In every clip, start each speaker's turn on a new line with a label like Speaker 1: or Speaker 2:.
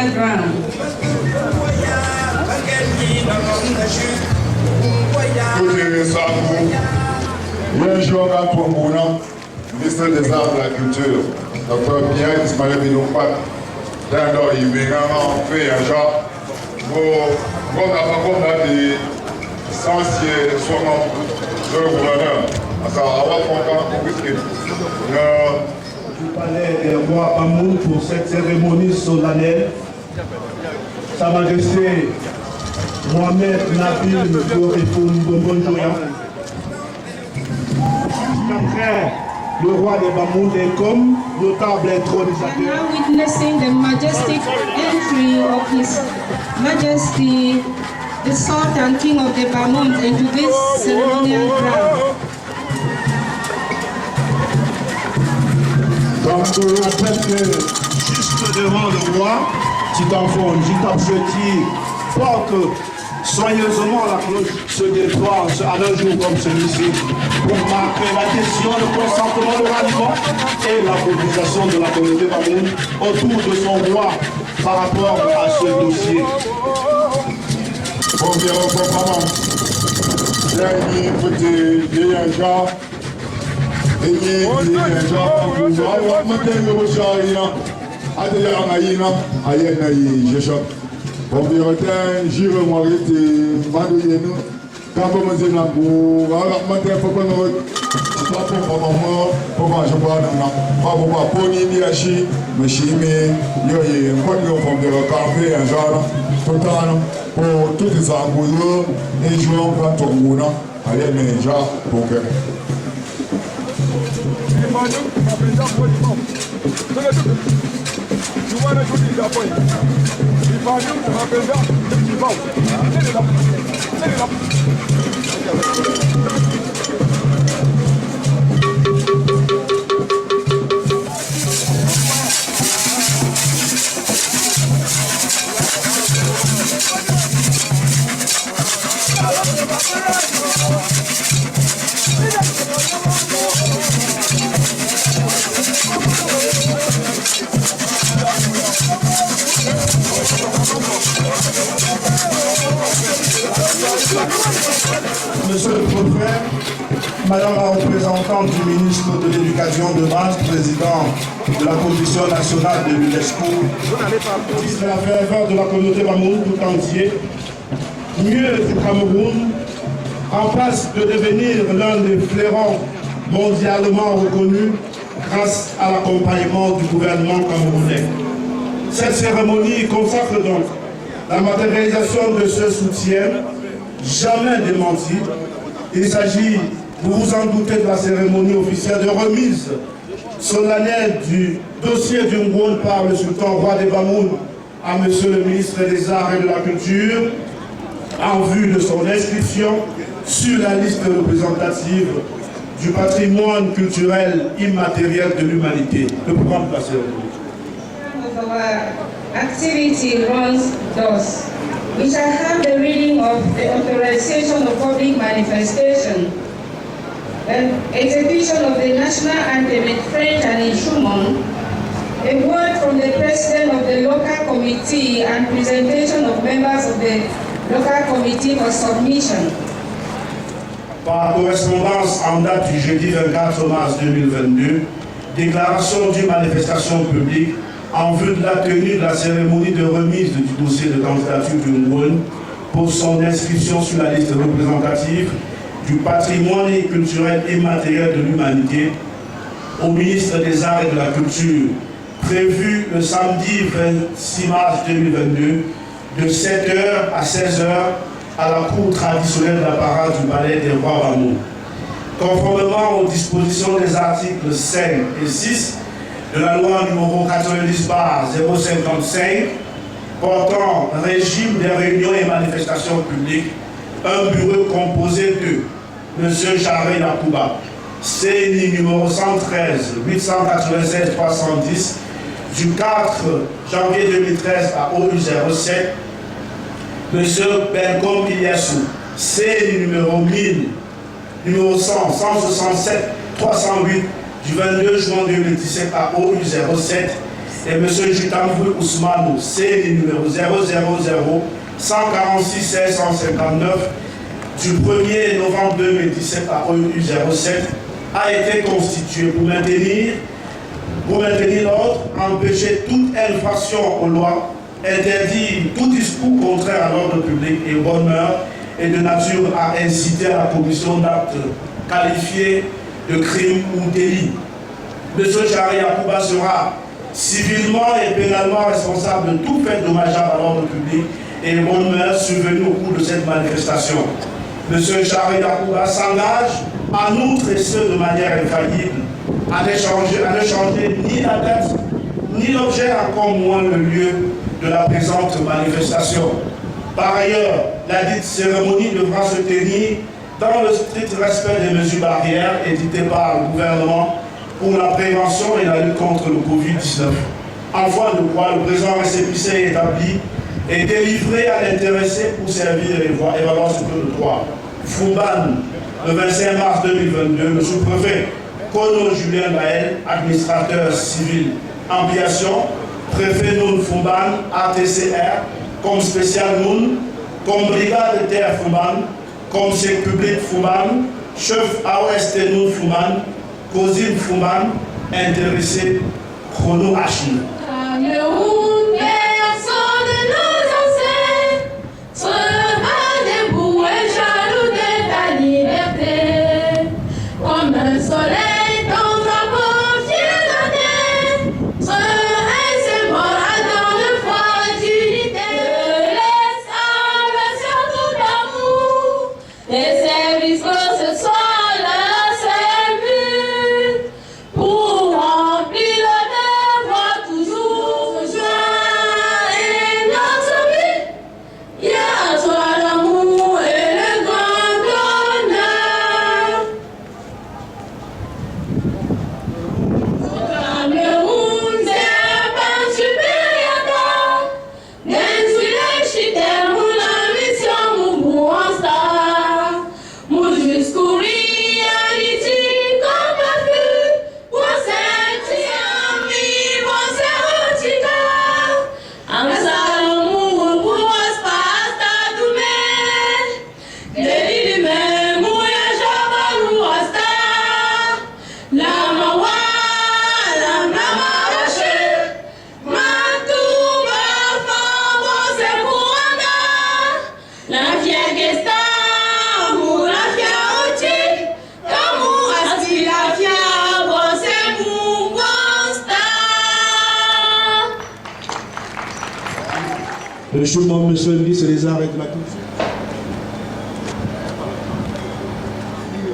Speaker 1: ceremonial ground.
Speaker 2: Ministre des Arts et de la Culture, Dr. Pierre Ismaël Bilompat, d'accord, il vient en fait un genre pour des essentiels souvent de gouverneur.
Speaker 3: Du palais des rois Bamoun pour cette cérémonie solennelle. Sa Majesté Mohamed Nabil Bonjoya, le roi des Bamoun et comme notable intronisateur.
Speaker 1: We are now witnessing the majestic entry of His Majesty, the Sultan King of the Bamoun, into this ceremonial ground.
Speaker 3: Donc je rappelle que juste devant le roi, petit enfant, petit porte soigneusement la cloche se déploie à un jour comme celui-ci pour marquer l'adhésion, le consentement, le ralliement et la mobilisation de la communauté bamoun autour de son roi par rapport à ce dossier.
Speaker 2: pour tous les Angolais et joueurs quand on a allez déjà pour que
Speaker 3: Monsieur le Préfet, Madame la représentante du ministre de l'Éducation de base, président de la Commission nationale de l'UNESCO, c'est la ferveur de la communauté bamoun tout entier, mieux du Cameroun, en passe de devenir l'un des flairons mondialement reconnus grâce à l'accompagnement du gouvernement camerounais. Cette cérémonie consacre donc la matérialisation de ce soutien jamais démenti. Il s'agit, vous vous en doutez, de la cérémonie officielle de remise solennelle du dossier du Ngouon par le sultan roi des Bamoun à monsieur le ministre des Arts et de la Culture en vue de son inscription sur la liste représentative du patrimoine culturel immatériel de l'humanité. Le programme de la cérémonie.
Speaker 1: Activity runs thus. We shall have the reading of the authorization of public manifestation, an execution of the national anthem in French and in Schumann, a word from the president of the local committee and presentation of members of the local committee for submission.
Speaker 3: Par correspondance en date du jeudi 24 mars 2022, déclaration d'une manifestation publique en vue de la tenue de la cérémonie de remise du dossier de candidature du Ngouon pour son inscription sur la liste représentative du patrimoine culturel immatériel de l'humanité au ministre des Arts et de la Culture, prévu le samedi 26 mars 2022 de 7h à 16h à la cour traditionnelle de la parade du palais des rois Bamoun. Conformément aux dispositions des articles 5 et 6 de la loi numéro 90/055 portant régime des réunions et manifestations publiques, un bureau composé de M. Charvet Yakouba, CNI numéro 113 896 310 du 4 janvier 2013 à OU 07, M. Benkom Iliassou, CNI numéro 1000 numéro 100 167 308 du 22 juin 2017 à OU 07 et M. Jutamvou Ousmane, CNI numéro 000-146-1659 du 1er novembre 2017 à OU 07 a été constitué pour maintenir l'ordre, empêcher toute infraction aux lois, interdire tout discours contraire à l'ordre public et aux bonnes mœurs et de nature à inciter à la commission d'actes qualifiés de crimes ou délits. M. Chari Yacouba sera civilement et pénalement responsable de tout fait dommageable à l'ordre public et les bonnes mœurs survenues au cours de cette manifestation. M. Chari Yacouba s'engage en outre et ce de manière infaillible à ne changer ni la date ni l'objet, encore moins le lieu de la présente manifestation. Par ailleurs, la dite cérémonie devra se tenir dans le strict respect des mesures barrières éditées par le gouvernement pour la prévention et la lutte contre le Covid-19. Enfin, de quoi le présent récépissé établi et délivré à l'intéressé pour servir et évaluer ce que le droit. Fouban, le 25 mars 2022, le sous-préfet Kono Julien Baël, administrateur civil, ampliation, préfet Noun Fouban, ATCR, comme spécial Noun, comme brigade de terre Fouban, comme chef public Fouban, chef AOST Noun Fouban, Cosine Fouban, intéressé Chrono Hachim.
Speaker 4: Monsieur le ministre des Arts et de la Culture.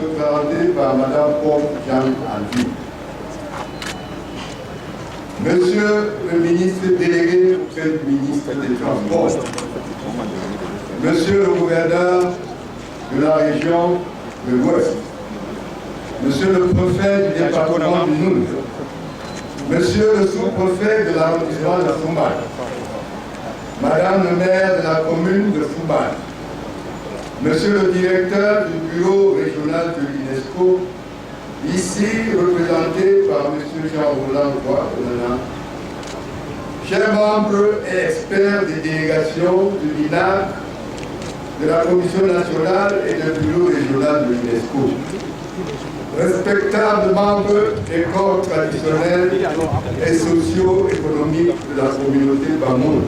Speaker 5: Représenté par Mme Paul Jean Alvi. Monsieur le ministre délégué auprès du ministre des Transports, Monsieur le gouverneur de la région de l'Ouest, Monsieur le préfet du département du Noun, Monsieur le sous-préfet de l'arrondissement de Fouban, Madame le maire de la commune de Fouban, Monsieur le directeur du bureau régional de l'UNESCO, ici représenté par Monsieur Jean-Roland Bois-Onana, chers membres et experts des délégations du BINAC, de la Commission nationale et du bureau régional de l'UNESCO, respectables membres des corps traditionnels et socio-économiques de la communauté Bamoun,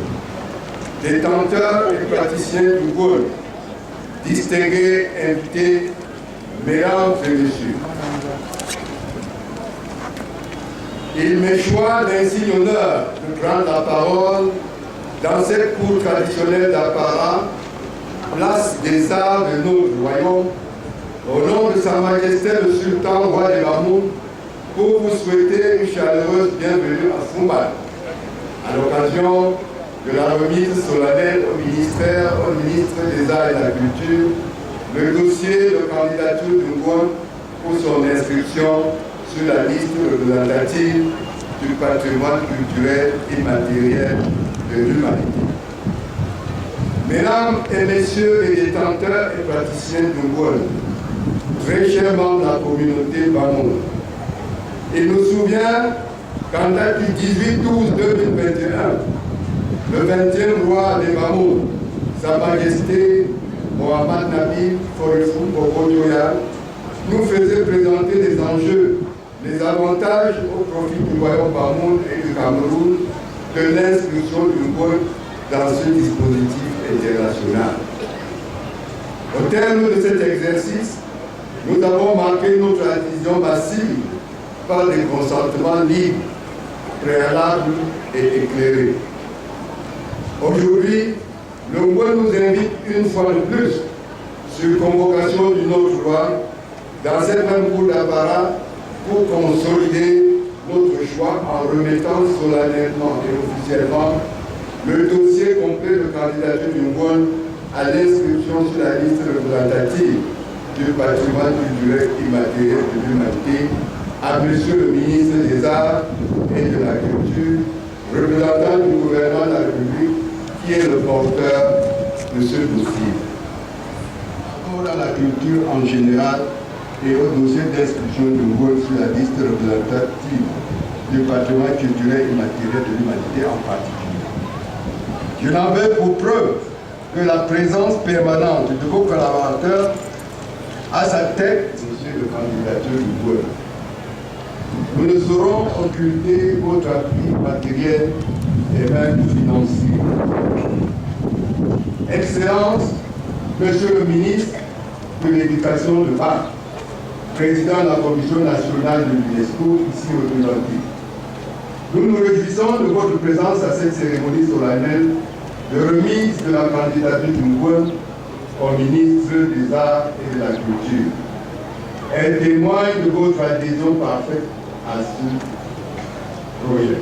Speaker 5: détenteurs et praticiens du Gaulle, distingués invités, mesdames et messieurs. Il m'échoit d'insigne honneur de prendre la parole dans cette cour traditionnelle d'Apara, place des arts de notre royaume, au nom de Sa Majesté le Sultan Roi des Bamoun, pour vous souhaiter une chaleureuse bienvenue à Fouban, à l'occasion de la remise solennelle au ministre des Arts et de la Culture, le dossier de candidature du Ngouan pour son inscription sur la liste représentative du patrimoine culturel et matériel de l'humanité. Mesdames et messieurs les détenteurs et praticiens du Ngouan, très chers membres de la communauté Bamoun, il nous souvient Quand date du 18/12/2021, le 20e roi des Mamoun, Sa Majesté Mohamed Nabil Forifou Bobo-Dioya, nous faisait présenter les enjeux, les avantages au profit du royaume Mamoun et du Cameroun de l'inscription du Ngoon dans ce dispositif international. Au terme de cet exercice, nous avons marqué notre adhésion massive par des consentements libres, préalables et éclairés. Aujourd'hui, le Ngoon nous invite une fois de plus, sur convocation du notre roi, dans cette même cour d'apparat pour consolider notre choix en remettant solennellement et officiellement le dossier complet de candidature du Ngoon à l'inscription sur la liste représentative du patrimoine culturel immatériel de l'humanité à Monsieur le ministre des Arts et de la Culture, représentant du gouvernement de la République, qui est le porteur de ce dossier. Rapport à la culture en général et au dossier d'inscription du Ngoon sur la liste représentative du patrimoine culturel immatériel de l'humanité en particulier. Je n'en veux pour preuve que la présence permanente de vos collaborateurs à sa tête, dossier de candidature du Ngoon. Nous ne saurons occulter votre appui matériel et même financier. Excellence, Monsieur le ministre de l'Éducation de base, président de la Commission nationale de l'UNESCO, ici représenté. Nous nous réjouissons de votre présence à cette cérémonie solennelle de remise de la candidature du Ngoon au ministre des Arts et de la Culture. Elle témoigne de votre adhésion parfaite à ce projet,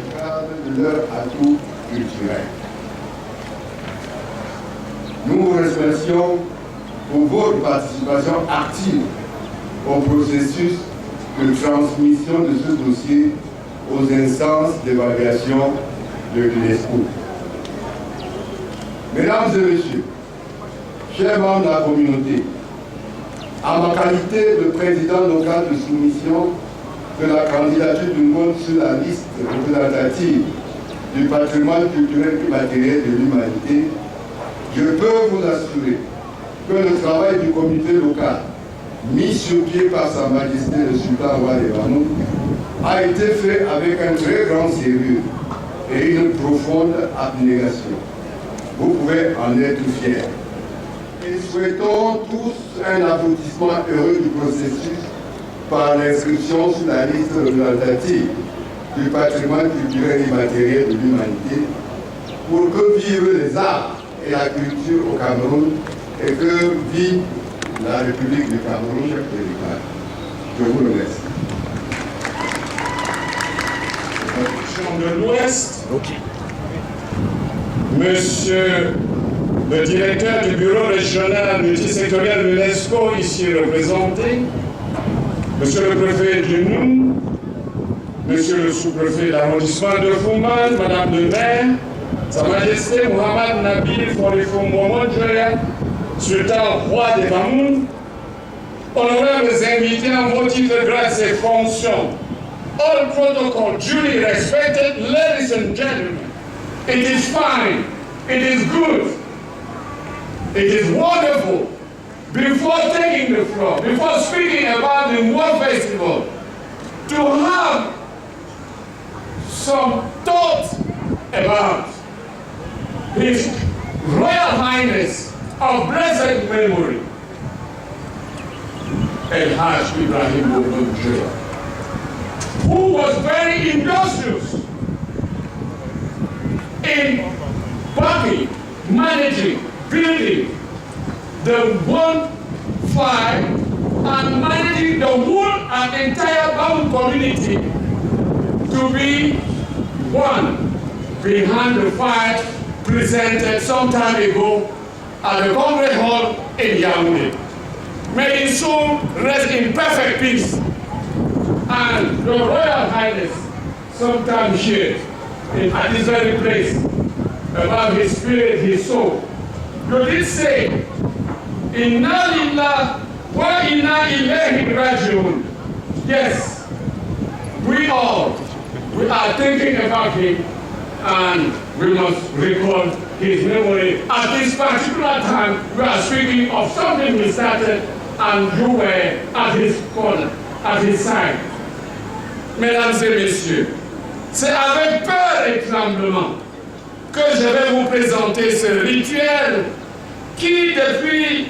Speaker 5: de leur atout culturel. Nous vous remercions pour votre participation active au processus de transmission de ce dossier aux instances d'évaluation de l'UNESCO. Mesdames et messieurs, chers membres de la communauté, en ma qualité de président local de soumission de la candidature du Ngoon sur la liste représentative du patrimoine culturel immatériel de l'humanité, je peux vous assurer que le travail du comité local, mis sur pied par Sa Majesté le Sultan Roi des Mamoun, a été fait avec un très grand sérieux et une profonde abnégation. Vous pouvez en être fiers. Et souhaitons tous un aboutissement heureux du processus par l'inscription sur la liste représentative du patrimoine culturel immatériel de l'humanité pour que vivent les arts et la culture au Cameroun et que vive la République du Cameroun, chef de l'État. Je vous remercie.
Speaker 6: De l'Ouest, Monsieur le directeur du bureau régional multisectoriel de l'UNESCO, ici représenté, Monsieur le préfet du Nou, Monsieur le sous-préfet de l'arrondissement de Fouman, Madame le maire, Sa Majesté Mohamed Nabil Forifou Bobo-Dioya, Sultan Roi des Mamoun, honorables invités en vos titres, grâce et fonctions, all protocol duly respected, ladies and gentlemen, it is fine, it is good, it is wonderful. Before taking the floor, before speaking about the Ngoon Festival, to have some thoughts about His Royal Highness of blessed memory, El Hajj Ibrahim Bobo-Dioya, who was very industrious in backing, managing, building the Ngoon flag and managing the whole and entire Mamoun community to be one behind the flag presented some time ago at the Congress Hall in Yaoundé. May his soul rest in perfect peace. And the Royal Highness sometimes shared at this very place about his spirit, his soul. You did say, Inna lillah wa inna ilayhi raji'un. Yes, we all we are thinking about him and we must recall his memory. At this particular time, we are speaking of something he started and you were at his corner, at his side. Mesdames et messieurs, c'est avec peur et tremblement que je vais vous présenter ce rituel qui, depuis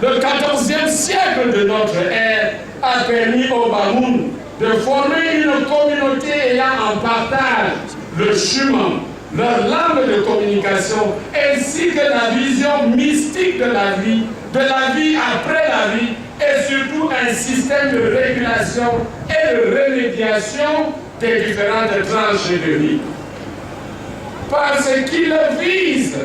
Speaker 6: le XIVe siècle de notre ère, a permis aux Bamoun de former une communauté ayant en partage le chemin, leur langue de communication, ainsi que la vision mystique de la vie après la vie, et surtout un système de régulation et de remédiation des différentes tranches de vie. Parce qu'il vise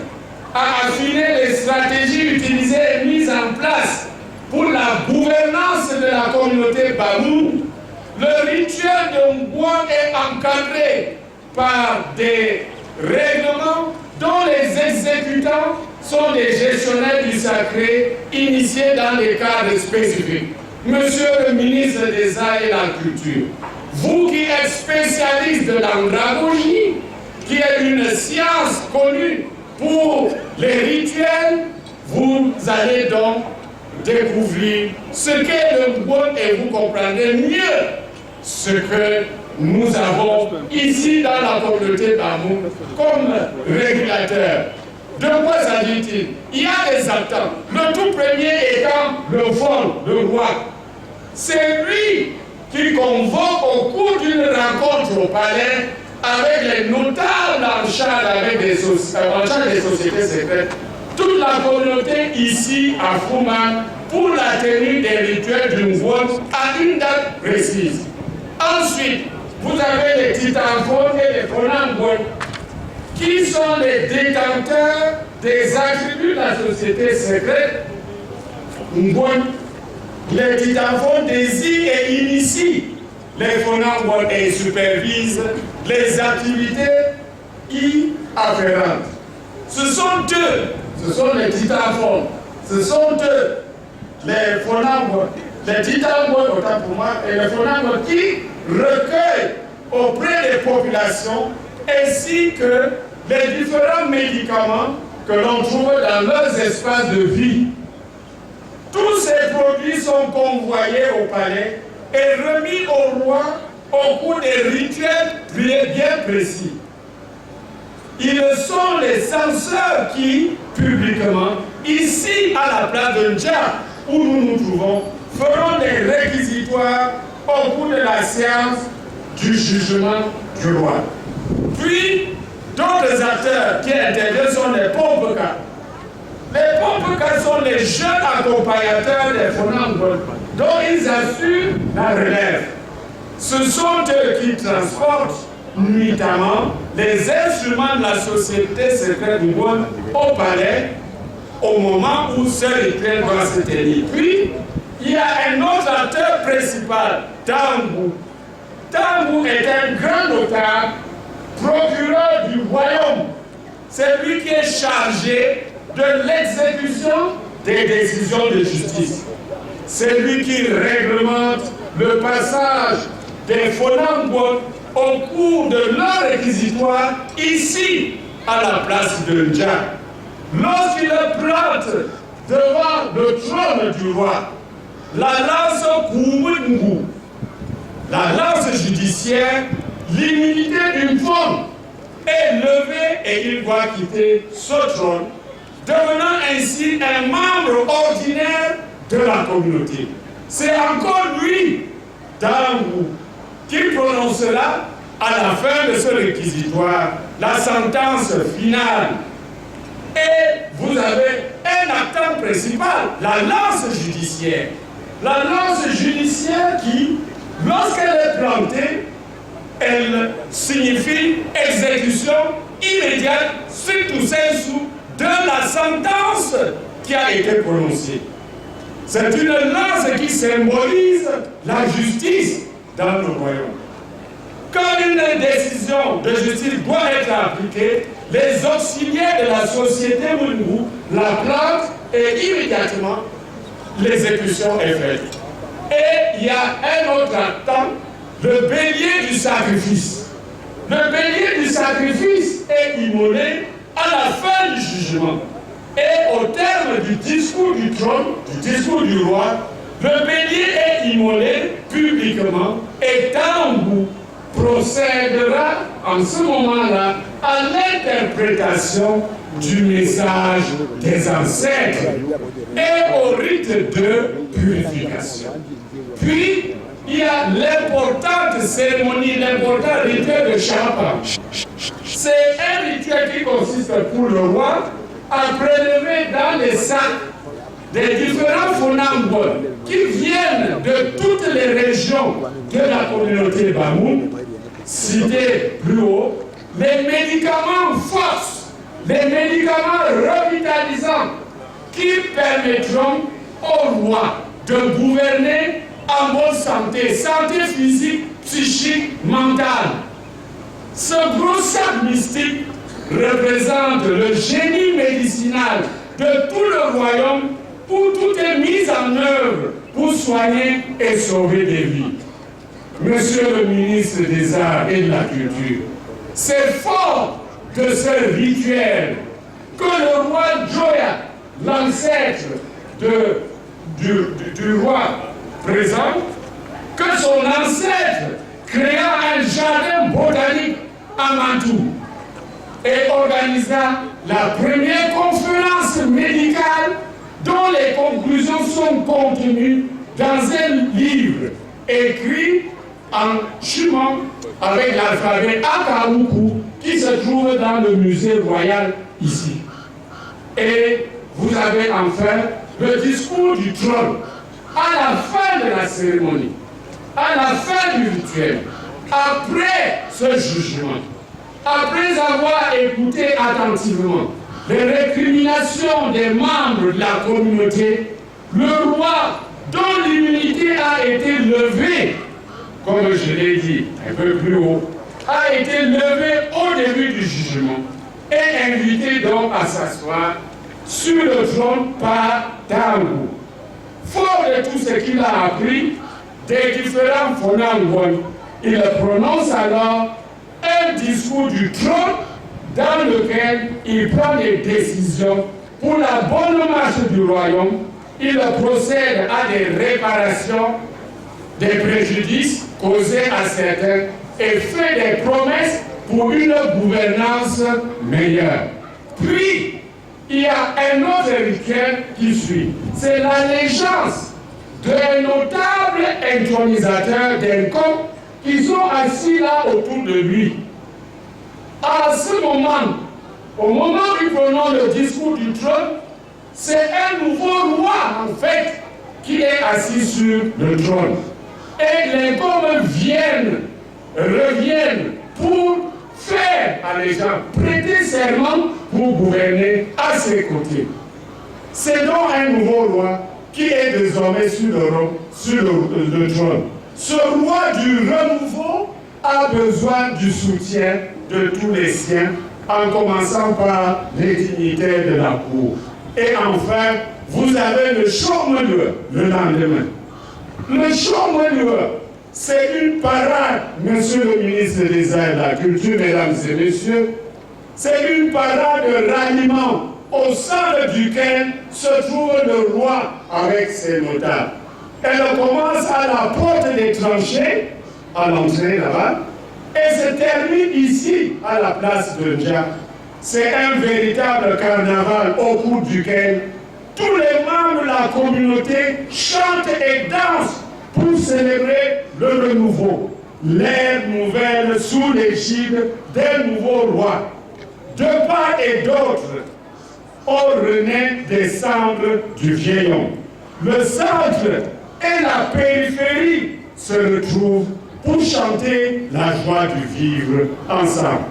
Speaker 6: à affiner les stratégies utilisées et mises en place pour la gouvernance de la communauté Bamoun, le rituel de Ngouan est encadré par des règlements dont les exécutants sont des gestionnaires du sacré initiés dans des cadres spécifiques. Monsieur le ministre des Arts et de la Culture, vous qui êtes spécialiste de l'andragogie, qui est une science connue pour les rituels, vous allez donc découvrir ce qu'est le Ngouan et vous comprendrez mieux ce que nous avons ici dans la communauté Bamoun comme régulateur. De quoi s'agit-il? Il y a des attentes. Le tout premier étant le vol, le roi. C'est lui qui convoque au cours d'une rencontre au palais avec les notables en charge des sociétés secrètes, toute la communauté ici à Fouman pour la tenue des rituels du Ngouan à une date précise. Ensuite, vous avez les Titanfon et les Fonangouan qui sont les détenteurs des attributs de la société secrète. Ngouan, les Titanfon désignent et initient les Fonangouan et supervisent les activités y afférentes. Ce sont les Titanfon, ce sont eux, les Fonangouan, les Titanfon, autant pour moi, et les Fonangouan qui recueillent auprès des populations ainsi que les différents médicaments que l'on trouve dans leurs espaces de vie. Tous ces produits sont convoyés au palais et remis au roi au cours des rituels bien précis. Ils sont les censeurs qui, publiquement, ici à la place de Ndja, où nous nous trouvons, feront des réquisitoires au cours de la séance du jugement du roi. Puis, d'autres acteurs qui interviennent sont les Pompekas. Les Pompekas sont les jeunes accompagnateurs des Fonangouan, dont ils assurent la relève. Ce sont eux qui transportent nuitamment les instruments de la société secrète Ngouan au palais au moment où ce rituel doit se tenir. Puis, il y a un autre acteur principal, Tambou. Tambou est un grand notable, procureur du royaume. C'est lui qui est chargé de l'exécution des décisions de justice. C'est lui qui réglemente le passage des Fonangouan au cours de leur réquisitoire ici à la place de Ndja. Lorsqu'il plante devant le trône du roi, la lance Koumouingou, la lance judiciaire, l'immunité d'une femme est levée et il doit quitter ce trône, devenant ainsi un membre ordinaire de la communauté. C'est encore lui, Tambou, qui prononcera à la fin de ce réquisitoire la sentence finale. Et vous avez un acteur principal, la lance judiciaire. La lance judiciaire qui, lorsqu'elle est plantée, elle signifie exécution immédiate, stricto sensu, de la sentence qui a été prononcée. C'est une lance qui symbolise la justice dans le royaume. Quand une décision de justice doit être appliquée, les auxiliaires de la société Moungou la plantent et immédiatement l'exécution est faite. Et il y a un autre actant, le bélier du sacrifice. Le bélier du sacrifice est immolé à la fin du jugement. Et au terme du discours du trône, du discours du roi, le bélier est immolé publiquement et Tambou procédera en ce moment-là à l'interprétation du message des ancêtres et au rite de purification. Puis, il y a l'importante cérémonie, l'important rituel de Chapa. C'est un rituel qui consiste pour le roi à prélever dans les sacs des différents phonambos qui viennent de toutes les régions de la communauté Bamoun, cités plus haut, les médicaments force, les médicaments revitalisants qui permettront au roi de gouverner en bonne santé, santé physique, psychique, mentale. Ce gros sac mystique représente le génie médicinal de tout le royaume où tout est mis en œuvre pour soigner et sauver des vies. Monsieur le ministre des Arts et de la Culture, c'est fort de ce rituel que le roi Joya, l'ancêtre du roi présent, que son ancêtre créa un jardin botanique à Mantoue et organisa la première conférence médicale dont les conclusions sont contenues dans un livre écrit en chumon avec l'alphabet Akaoukou qui se trouve dans le musée royal ici. Et vous avez enfin le discours du trône à la fin de la cérémonie, à la fin du rituel, après ce jugement, après avoir écouté attentivement les récriminations des membres de la communauté, le roi, dont l'immunité a été levée, comme je l'ai dit un peu plus haut, a été levé au début du jugement et invité donc à s'asseoir sur le trône par Tambou. Fort de tout ce qu'il a appris des différents phonangons, il prononce alors un discours du trône dans lequel il prend des décisions pour la bonne marche du royaume. Il procède à des réparations des préjudices causés à certains et fait des promesses pour une gouvernance meilleure. Puis, il y a un autre rituel qui suit. C'est l'allégeance d'un notable intronisateur d'un camp qui sont assis là autour de lui. À ce moment, au moment où il prononce le discours du trône, c'est un nouveau roi, en fait, qui est assis sur le trône. Et les hommes reviennent pour faire allégeance, prêter serment pour gouverner à ses côtés. C'est donc un nouveau roi qui est désormais sur le trône. Ce roi du renouveau a besoin du soutien de tous les siens, en commençant par les dignitaires de la cour. Et enfin, vous avez le chaume-lieu le lendemain. Le chaume-lieu, c'est une parade, monsieur le ministre des Arts et de la Culture, mesdames et messieurs, c'est une parade de ralliement au centre duquel se trouve le roi avec ses notables. Elle commence à la porte des tranchées, à l'entrée là-bas, et se termine ici, à la place de Ndja. C'est un véritable carnaval au cours duquel tous les membres de la communauté chantent et dansent pour célébrer le renouveau, l'ère nouvelle sous l'égide d'un nouveau roi. De part et d'autre, on renaît des cendres du vieil homme. Le centre et la périphérie se retrouvent pour chanter la joie du vivre ensemble.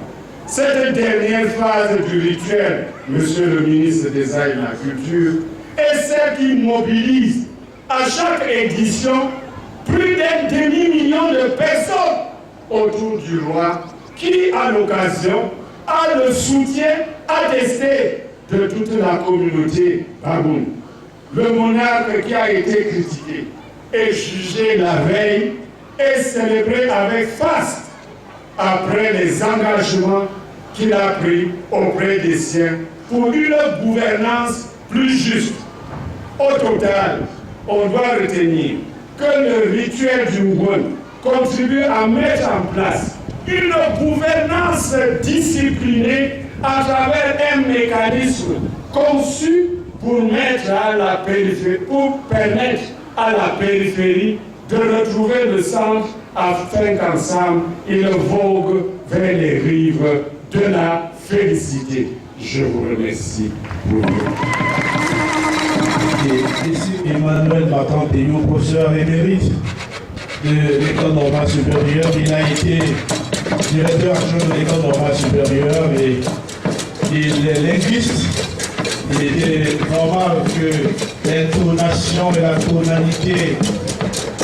Speaker 6: Cette dernière phase du rituel, monsieur le ministre des Arts et de la Culture, est celle qui mobilise à chaque édition plus d'un demi-million de personnes autour du roi qui, à l'occasion, a le soutien attesté de toute la communauté Bamoun. Le monarque qui a été critiqué et jugé la veille est célébré avec faste après les engagements qu'il a pris auprès des siens pour une gouvernance plus juste. Au total, on doit retenir que le rituel du Ngoni contribue à mettre en place une gouvernance disciplinée à travers un mécanisme conçu pour permettre à la périphérie de retrouver le centre afin qu'ensemble ils voguent vers les rives de la félicité. Je vous remercie pour
Speaker 3: Ici Emmanuel Matantéo, professeur émérite de l'école normale supérieure. Il a été directeur adjoint de l'école normale supérieure et il est linguiste. Il était normal que l'intonation et la tonalité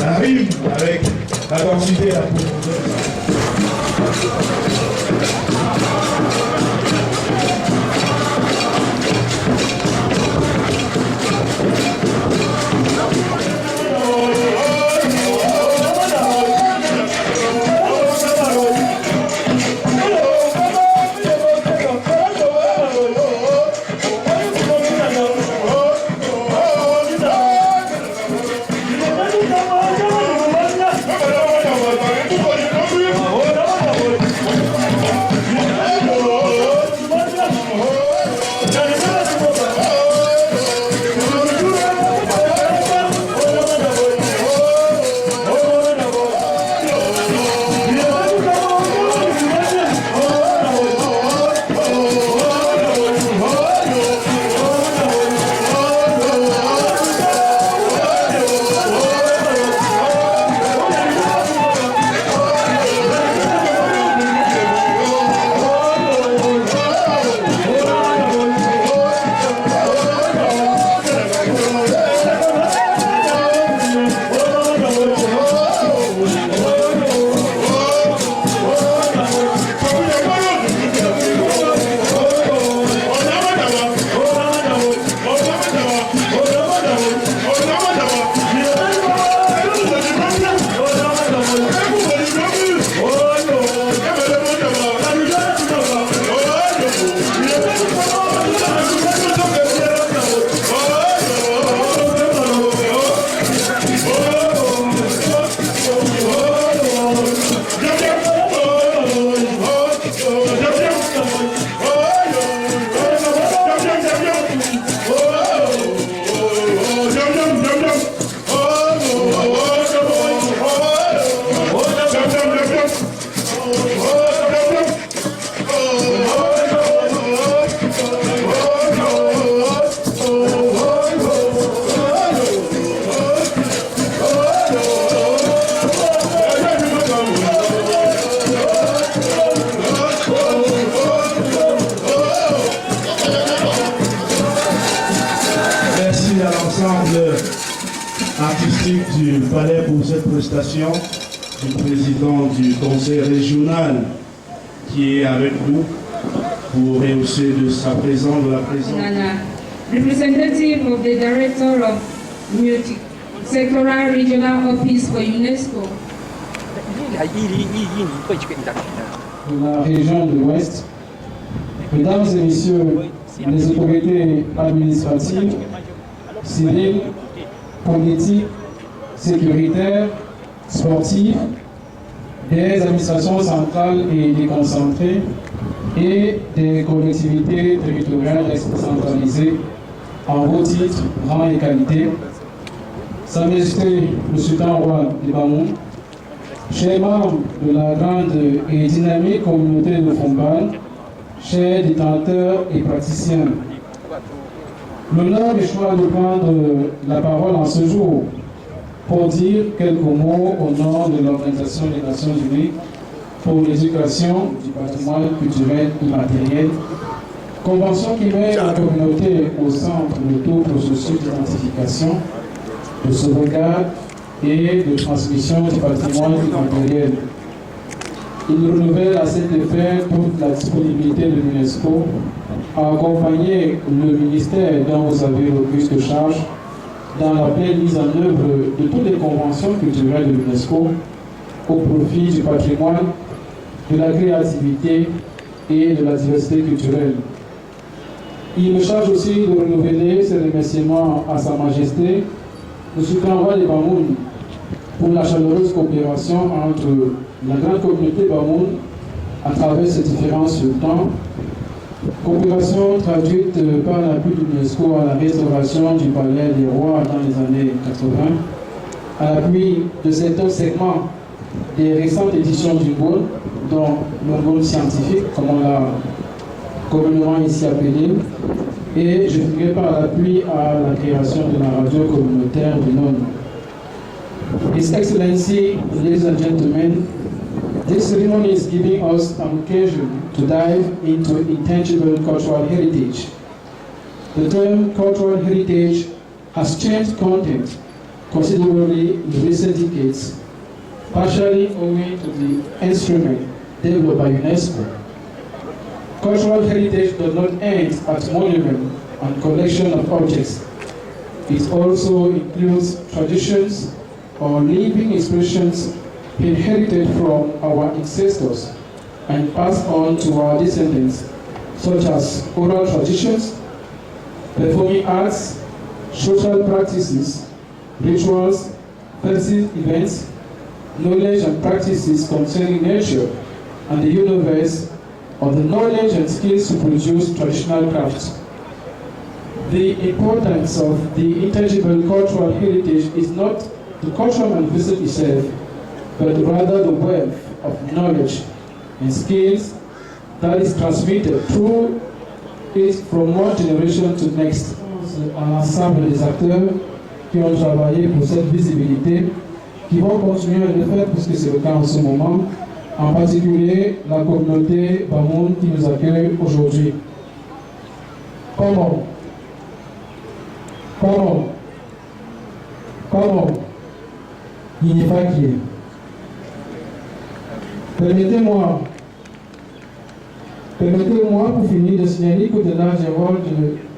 Speaker 3: arrivent avec la densité et la profondeur. Du palais pour cette prestation, du président du conseil régional qui est avec nous pour rehausser de sa présence, de la présence.
Speaker 1: Representative of the Director of Multi-Sectoral Regional Office for UNESCO.
Speaker 7: De la région de l'Ouest, mesdames et messieurs les autorités administratives, civiles, politiques, sécuritaires, sportifs, des administrations centrales et déconcentrées et des collectivités territoriales décentralisées en haut titre, rang et qualité, Sa Majesté le Sultan Roi des Bamou, chers membres de la grande et dynamique communauté de Fombal, chers détenteurs et praticiens, l'honneur est choix de prendre la parole en ce jour pour dire quelques mots au nom de l'Organisation des Nations Unies pour l'éducation du patrimoine culturel immatériel, convention qui met la communauté au centre de tout processus d'identification, de sauvegarde et de transmission du patrimoine immatériel. Il renouvelle à cet effet toute la disponibilité de l'UNESCO à accompagner le ministère dont vous avez l'auguste charge dans la pleine mise en œuvre de toutes les conventions culturelles de l'UNESCO au profit du patrimoine de la créativité et de la diversité culturelle. Il me charge aussi de renouveler ses remerciements à Sa Majesté, le Sultan Roi de Bamoun, pour la chaleureuse coopération entre la grande communauté Bamoun à travers ces différents sultans, coopération traduite par l'appui de l'UNESCO à la restauration du palais des rois dans les années 80, à l'appui de certains segments des récentes éditions du Ngoon, dont le Ngoon scientifique, comme on l'a communément ici appelé, et je finirai par l'appui à la création de la radio communautaire du Nord. His Excellency, ladies and gentlemen, this ceremony is giving us an occasion to dive into intangible cultural heritage. The term cultural heritage has changed content considerably in recent decades, partially owing to the instrument developed by UNESCO. Cultural heritage does not end at monument and collection of objects. It also includes traditions or living expressions inherited from our ancestors and passed on to our descendants, such as oral traditions, performing arts, social practices, rituals, festive events, knowledge and practices concerning nature and the universe, or the knowledge and skills to produce traditional crafts. The importance of the intangible cultural heritage is not the cultural manifestation itself, but rather the wealth of knowledge and skills that is transmitted through it from one generation to the next. À l'ensemble des acteurs qui ont travaillé pour cette visibilité, qui vont continuer à le faire puisque c'est le cas en ce moment, en particulier la communauté Bamoun qui nous accueille aujourd'hui. Comment il n'est pas qui est. Permettez-moi pour finir de signaler qu'au-delà du rôle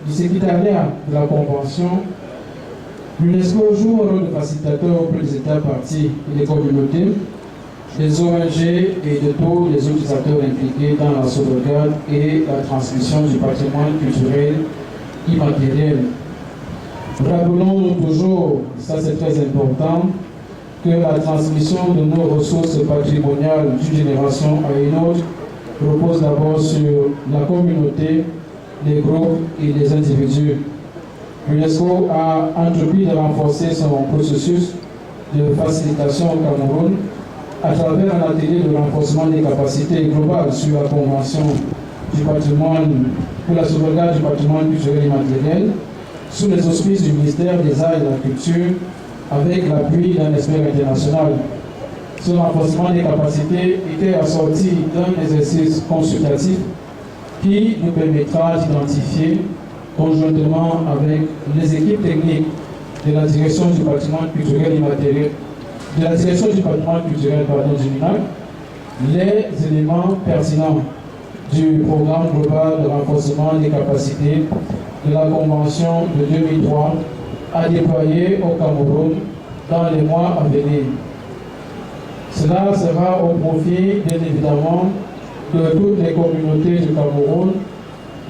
Speaker 7: du secrétariat de la Convention, l'UNESCO joue un rôle de facilitateur auprès des États partis et des communautés, des ONG et de tous les autres acteurs impliqués dans la sauvegarde et la transmission du patrimoine culturel immatériel. Rappelons-nous toujours, ça c'est très important, que la transmission de nos ressources patrimoniales d'une génération à une autre repose d'abord sur la communauté, les groupes et les individus. L'UNESCO a entrepris de renforcer son processus de facilitation au Cameroun à travers un atelier de renforcement des capacités globales sur la Convention du patrimoine pour la sauvegarde du patrimoine culturel immatériel sous les auspices du ministère des Arts et de la Culture avec l'appui d'un expert international. Ce renforcement des capacités était assorti d'un exercice consultatif qui nous permettra d'identifier conjointement avec les équipes techniques de la direction du patrimoine culturel immatériel, de la direction du patrimoine culturel du MINAC, les éléments pertinents du programme global de renforcement des capacités de la Convention de 2003 à déployer au Cameroun dans les mois à venir. Cela sera au profit, bien évidemment, de toutes les communautés du Cameroun,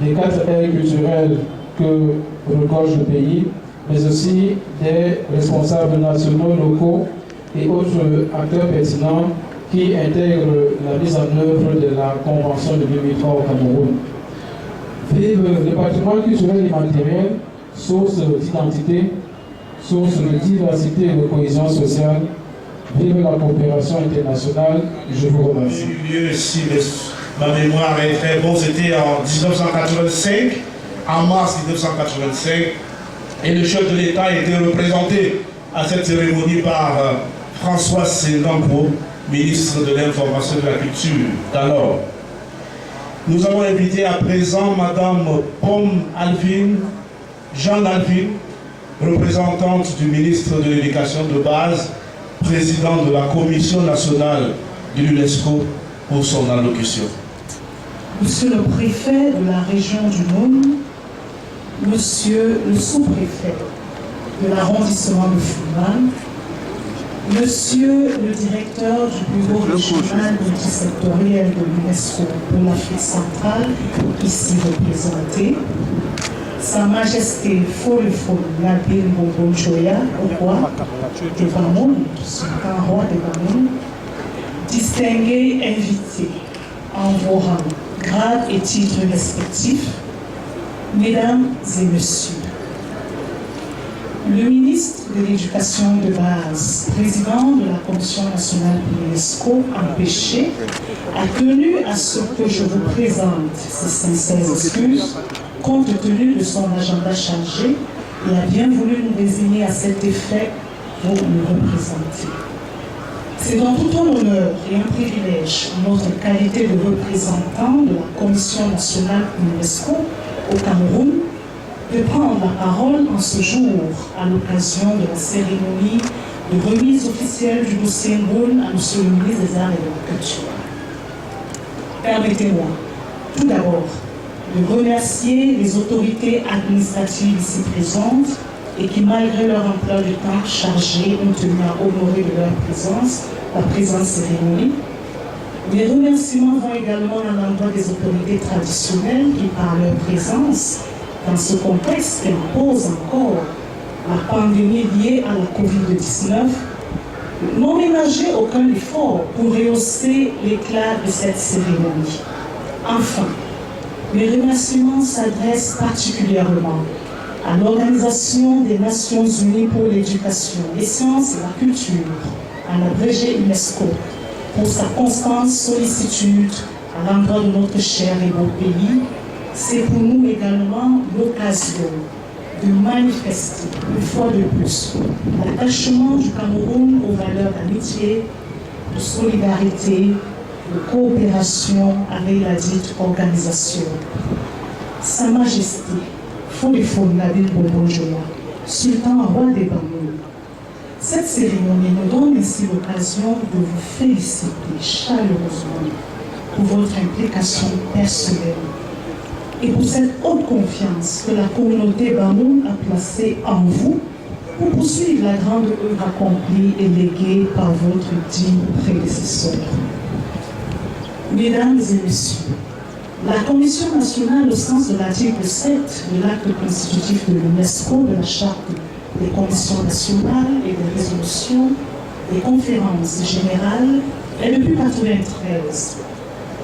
Speaker 7: des 4 aires culturelles que regorge le pays, mais aussi des responsables nationaux, locaux et autres acteurs pertinents qui intègrent la mise en œuvre de la Convention de 2003 au Cameroun. Vive le patrimoine culturel immatériel, source d'identité, source de diversité et de cohésion sociale. Vive la coopération internationale. Je vous remercie.
Speaker 3: Si ma mémoire est très bonne, c'était en 1985, en mars 1985, et le chef de l'État était représenté à cette cérémonie par François Senghambou, ministre de l'Information et de la Culture d'alors. Nous avons invité à présent Madame Pomme Alphine, Jeanne Alphine, représentante du ministre de l'Éducation de base, président de la Commission nationale de l'UNESCO, pour son allocution.
Speaker 8: Monsieur le préfet de la région du Nord, Monsieur le sous-préfet de l'arrondissement de Fouman, Monsieur le directeur du bureau régional multisectoriel de l'UNESCO pour l'Afrique centrale, ici représenté, Sa Majesté Folefo Nabil Bonbonjoya, au roi de Bamoun, sultan roi de Bamoun, distingués invités en vos rangs, grades et titres respectifs, Mesdames et Messieurs, le ministre de l'Éducation de base, président de la Commission nationale de l'UNESCO, empêché, a tenu à ce que je vous présente ses sincères excuses, compte tenu de son agenda chargé, et a bien voulu nous désigner à cet effet pour nous représenter. C'est donc tout un honneur et un privilège, en notre qualité de représentant de la Commission nationale de l'UNESCO au Cameroun, de prendre la parole en ce jour à l'occasion de la cérémonie de remise officielle du dossier Ngoun à M. le ministre des Arts et de la Culture. Permettez-moi tout d'abord de remercier les autorités administratives ici présentes et qui, malgré leur emploi du temps chargé, ont tenu à honorer de leur présence la présente cérémonie. Mes remerciements vont également à l'endroit des autorités traditionnelles qui, par leur présence, dans ce contexte qui impose encore la pandémie liée à la COVID-19, n'ont ménagé aucun effort pour rehausser l'éclat de cette cérémonie. Enfin, mes remerciements s'adressent particulièrement à l'Organisation des Nations Unies pour l'éducation, les sciences et la culture, en abrégé UNESCO, pour sa constante sollicitude à l'endroit de notre cher et beau pays. C'est pour nous également l'occasion de manifester une fois de plus l'attachement du Cameroun aux valeurs d'amitié, de solidarité, de coopération avec la dite organisation. Sa Majesté Folefo Nabil Bonbonjoya, sultan roi des Bamoun. Cette cérémonie nous donne ainsi l'occasion de vous féliciter chaleureusement pour votre implication personnelle et pour cette haute confiance que la communauté Bamoun a placée en vous pour poursuivre la grande œuvre accomplie et léguée par votre digne prédécesseur. Mesdames et Messieurs, la Commission nationale, au sens de l'article 7 de l'acte constitutif de l'UNESCO, de la Charte des commissions nationales et des résolutions des conférences générales, est depuis 1993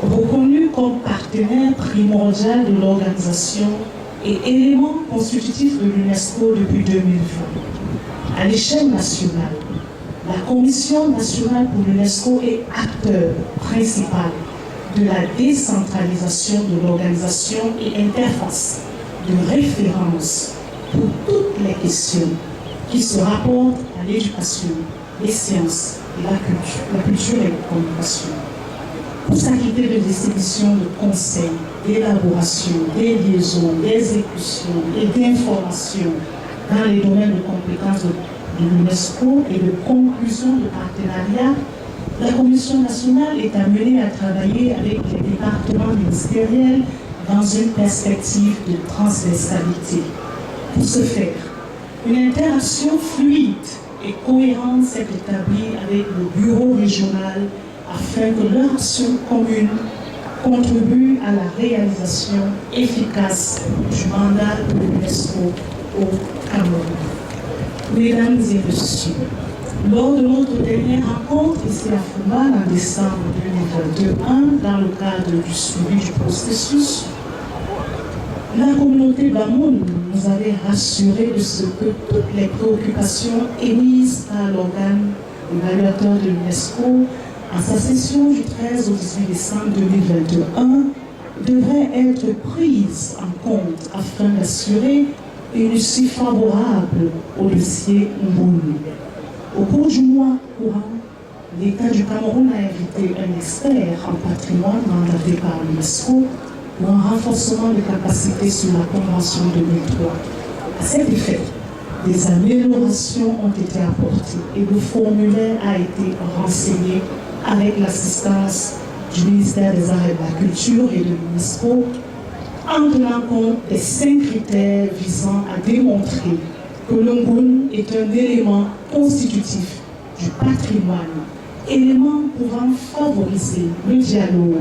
Speaker 8: reconnue comme partenaire primordial de l'organisation et élément constitutif de l'UNESCO depuis 2020. À l'échelle nationale, la Commission nationale pour l'UNESCO est acteur principal de la décentralisation de l'organisation et interface de référence pour toutes les questions qui se rapportent à l'éducation, les sciences et la culture et la communication. Pour s'acquitter de distribution de conseils, d'élaboration, des liaisons, d'exécution et d'informations dans les domaines de compétences de l'UNESCO et de conclusion de partenariat, la Commission nationale est amenée à travailler avec les départements ministériels dans une perspective de transversalité. Pour ce faire, une interaction fluide et cohérente s'est établie avec le bureau régional afin que leur action commune contribue à la réalisation efficace du mandat de l'UNESCO au Cameroun. Mesdames et Messieurs, lors de notre dernière rencontre ici à Fumban en décembre 2021, dans le cadre du suivi du processus, la communauté Bamoun nous avait rassuré de ce que toutes les préoccupations émises par l'organe évaluateur de l'UNESCO à sa session du 13 au 18 décembre 2021 devraient être prises en compte afin d'assurer une issue favorable au dossier Ngoun. Au cours du mois courant, l'État du Cameroun a invité un expert en patrimoine mandaté par l'UNESCO pour un renforcement des capacités sur la Convention 2003. À cet effet, des améliorations ont été apportées et le formulaire a été renseigné avec l'assistance du ministère des Arts et de la Culture et de l'UNESCO en tenant compte des 5 critères visant à démontrer que le Ngoun est un élément constitutif du patrimoine, élément pouvant favoriser le dialogue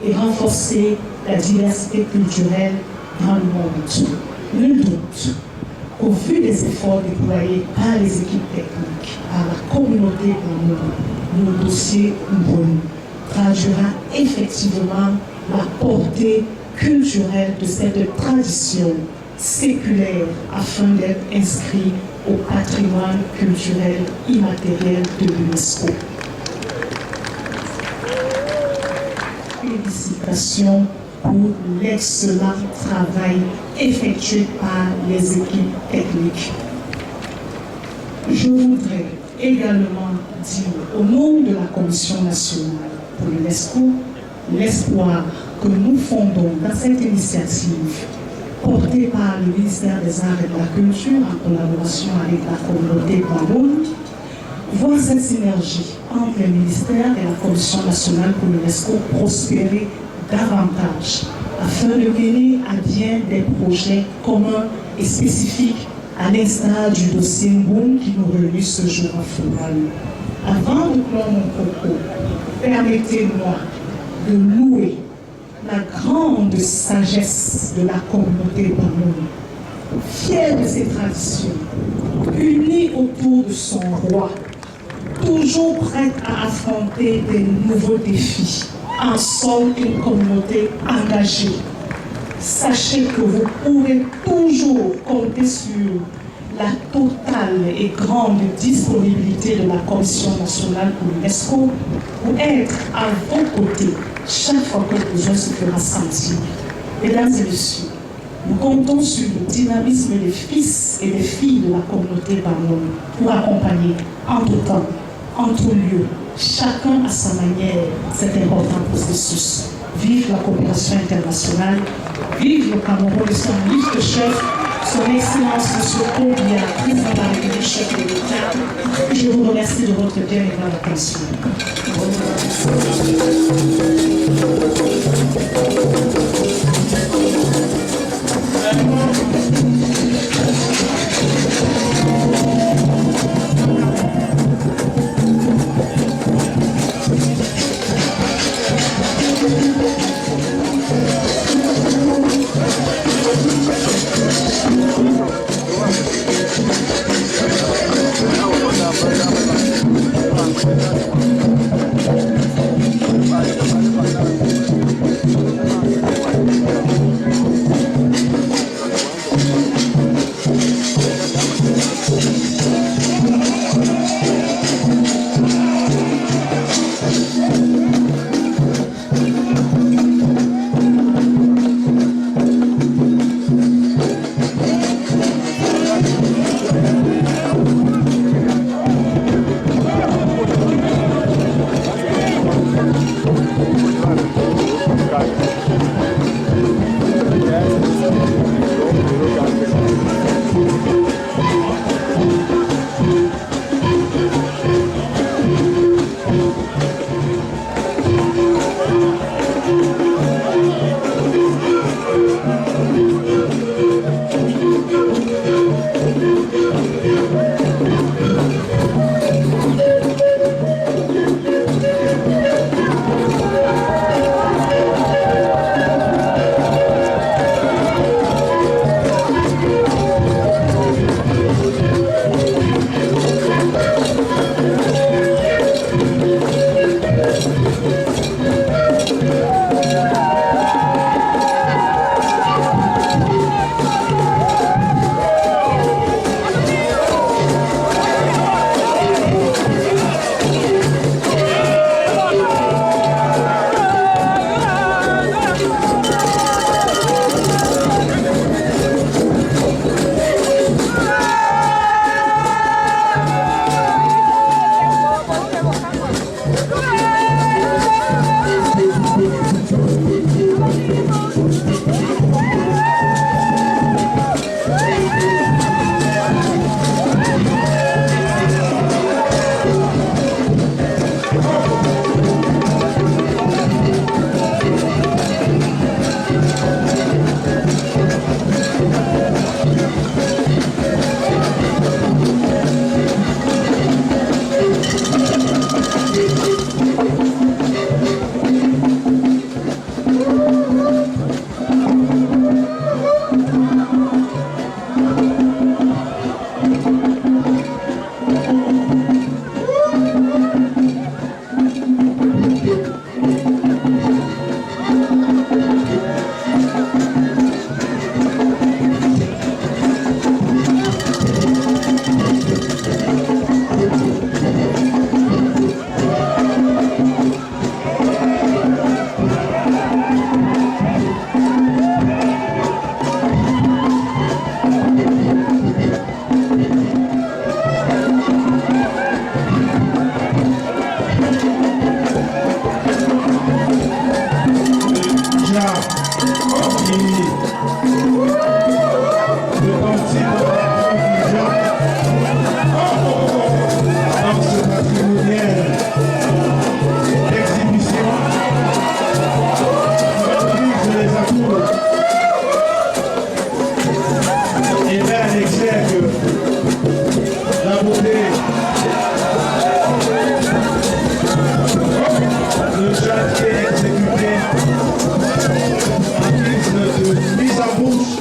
Speaker 8: et renforcer la diversité culturelle dans le monde. Nul doute qu'au vu des efforts déployés par les équipes techniques, par la communauté dans le dossier Mbonu traduira effectivement la portée culturelle de cette tradition séculaire afin d'être inscrit au patrimoine culturel immatériel de l'UNESCO. Félicitations pour l'excellent travail effectué par les équipes techniques. Je voudrais également dire au nom de la Commission nationale pour l'UNESCO l'espoir que nous fondons dans cette initiative portée par le ministère des Arts et de la Culture en collaboration avec la communauté Bamboun, voir cette synergie entre les ministères et la Commission nationale pour l'UNESCO prospérer davantage afin de mener à bien des projets communs et spécifiques à l'instar du dossier Mbonu qui nous réunit ce jour en finale. Avant de clore mon propos, permettez-moi de louer la grande sagesse de la communauté Bamboun, fière de ses traditions, unie autour de son roi, toujours prête à affronter des nouveaux défis, en somme une communauté engagée. Sachez que vous pourrez toujours compter sur la totale et grande disponibilité de la Commission nationale pour l'UNESCO pour être à vos côtés chaque fois que le besoin se fera sentir. Mesdames et messieurs, nous comptons sur le dynamisme des fils et des filles de la communauté Bamboun pour accompagner en tout temps, en tout lieu, chacun à sa manière, cet important processus. Vive la coopération internationale, vive le Cameroun et son ministre chef, son Excellence M. Paul Biya, président de la République, chef de l'État. Je vous remercie de votre bien aimable attention.
Speaker 3: Merci pour la dans ce patrimonial d'exhibition. Je les accours. Et là, elle exergue la beauté. Le chantier exécuté en guise de mise en bouche.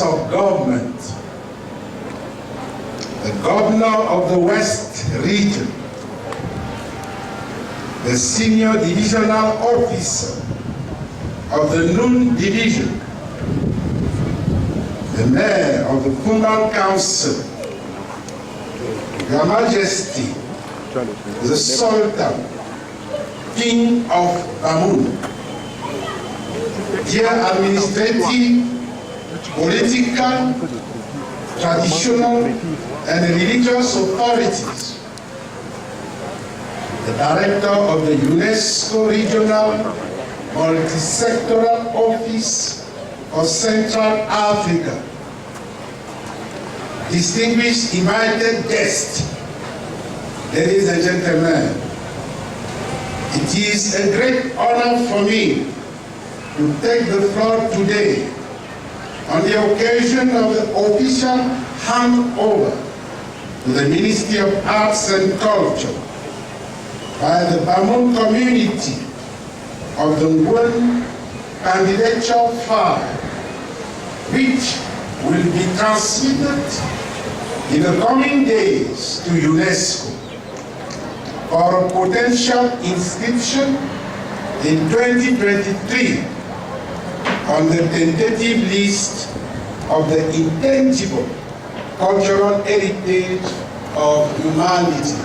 Speaker 9: Of government, the governor of the West region, the senior divisional officer of the Noon division, the mayor of the Kumbal Council, Your Majesty, the Sultan, King of Bamun, dear administrative, political, traditional, and religious authorities, the director of the UNESCO Regional Multi-Sectoral Office of Central Africa, distinguished invited guests, ladies and gentlemen, it is a great honor for me to take the floor today on the occasion of the official handover to the Ministry of Arts and Culture by the Bamun community of the Ngwen Candidature File, which will be transmitted in the coming days to UNESCO for a potential inscription in 2023 on the tentative list of the intangible cultural heritage of humanity.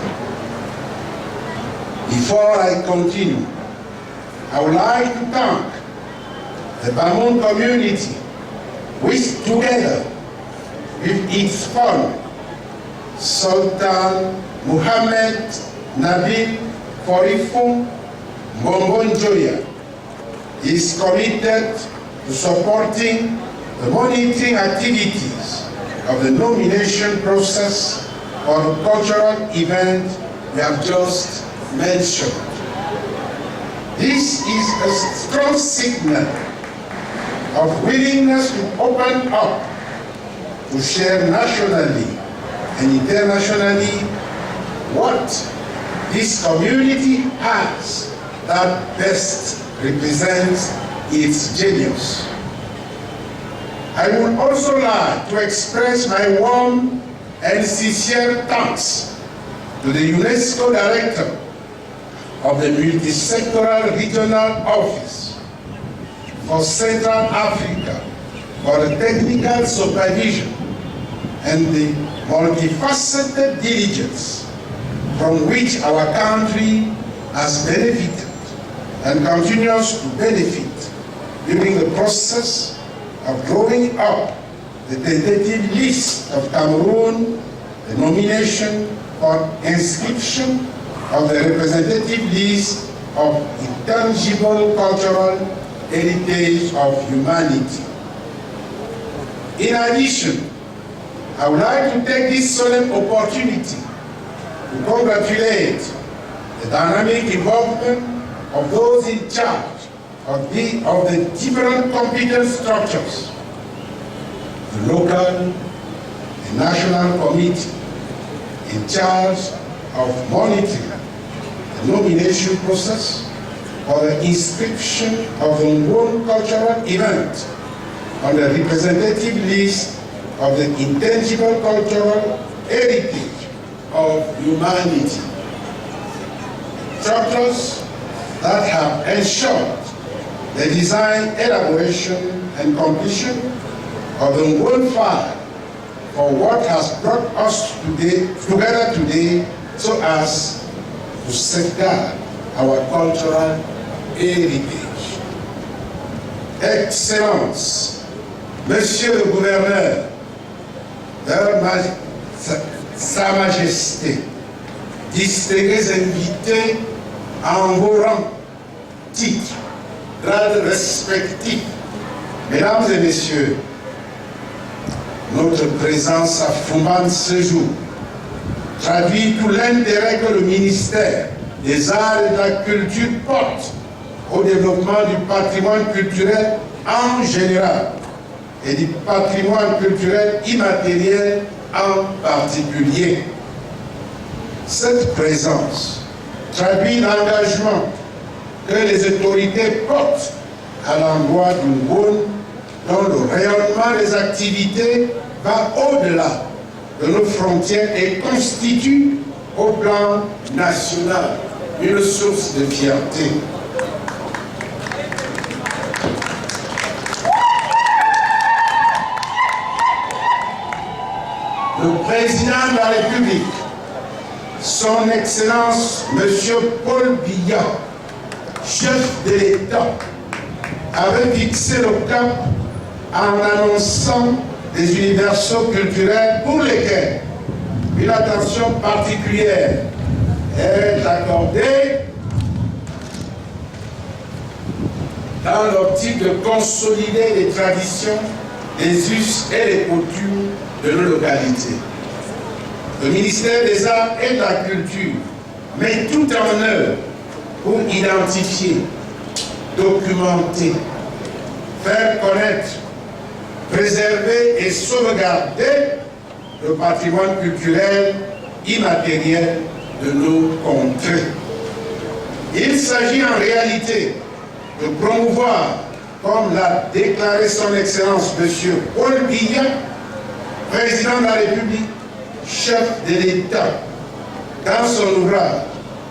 Speaker 9: Before I continue, I would like to thank the Bamun community, which together with its founder, Sultan Muhammad Nabil Forifun Mbongonjoya, is committed to supporting the monitoring activities of the nomination process for the cultural event we have just mentioned. This is a strong signal of willingness to open up, to share nationally and internationally what this community has that best represents its genius. I would also like to express my warm and sincere thanks to the UNESCO Director of the Multi-Sectoral Regional Office for Central Africa for the technical supervision and the multifaceted diligence from which our country has benefited and continues to benefit during the process of drawing up the tentative list of Cameroon, the nomination for inscription of the representative list of intangible cultural heritage of humanity. In addition, I would like to take this solemn opportunity to congratulate the dynamic involvement of those in charge of the different competence structures, the local, the national committee in charge of monitoring the nomination process or the inscription of the one cultural event on the representative list of the intangible cultural heritage of humanity. Structures that have ensured the design, elaboration, and completion of the one file for what has brought us together today so as to safeguard our cultural heritage. Excellence, Monsieur le Gouverneur, Sa Majesté, distingués invités en vos rangs, titres, grades respectifs, Mesdames et Messieurs, notre présence à Fumban ce jour traduit tout l'intérêt que le ministère des Arts et de la Culture porte au développement du patrimoine culturel en général et du patrimoine culturel immatériel en particulier. Cette présence traduit l'engagement que les autorités portent à l'endroit du Ngoni, dont le rayonnement des activités va au-delà de nos frontières et constitue au plan national une source de fierté. Le président de la République, son Excellence M. Paul Biya, chef de l'État, avait fixé le cap en annonçant des universaux culturels pour lesquels une attention particulière est accordée dans l'optique de consolider les traditions, les us et les coutumes de nos localités. Le ministère des Arts et de la Culture met tout en œuvre pour identifier, documenter, faire connaître, préserver et sauvegarder le patrimoine culturel immatériel de nos contrées. Il s'agit en réalité de promouvoir, comme l'a déclaré son Excellence M. Paul Biya, président de la République, chef de l'État, dans son ouvrage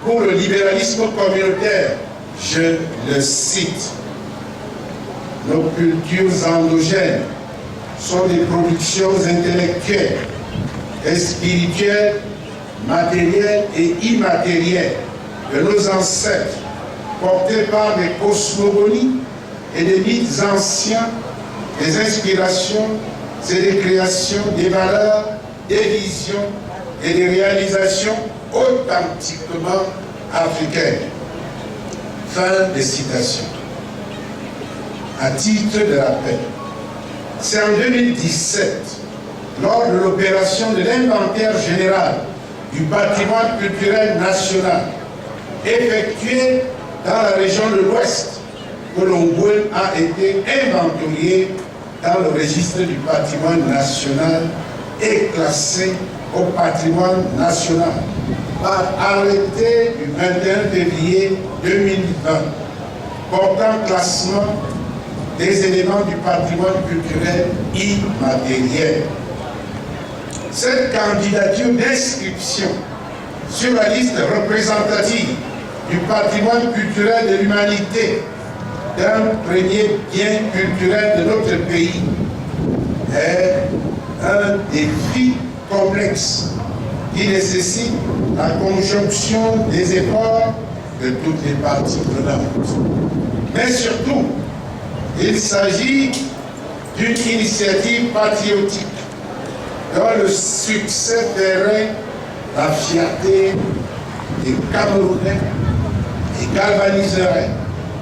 Speaker 9: pour le libéralisme communautaire, je le cite: nos cultures endogènes sont des productions intellectuelles et spirituelles, matérielles et immatérielles de nos ancêtres, portées par des cosmogonies et des mythes anciens, des inspirations et des créations, des valeurs, des visions et des réalisations authentiquement africaines. Fin de citation. À titre de rappel, c'est en 2017, lors de l'opération de l'inventaire général du patrimoine culturel national, effectuée dans la région de l'Ouest, que l'Ongouel a été inventorié dans le registre du patrimoine national et classé au patrimoine national par arrêté du 21 février 2020 portant classement des éléments du patrimoine culturel immatériel. Cette candidature d'inscription sur la liste représentative du patrimoine culturel de l'humanité d'un premier bien culturel de notre pays est un défi complexe qui nécessite la conjonction des efforts de toutes les parties prenantes. Mais surtout, il s'agit d'une initiative patriotique dont le succès ferait la fierté des Camerounais et galvaniserait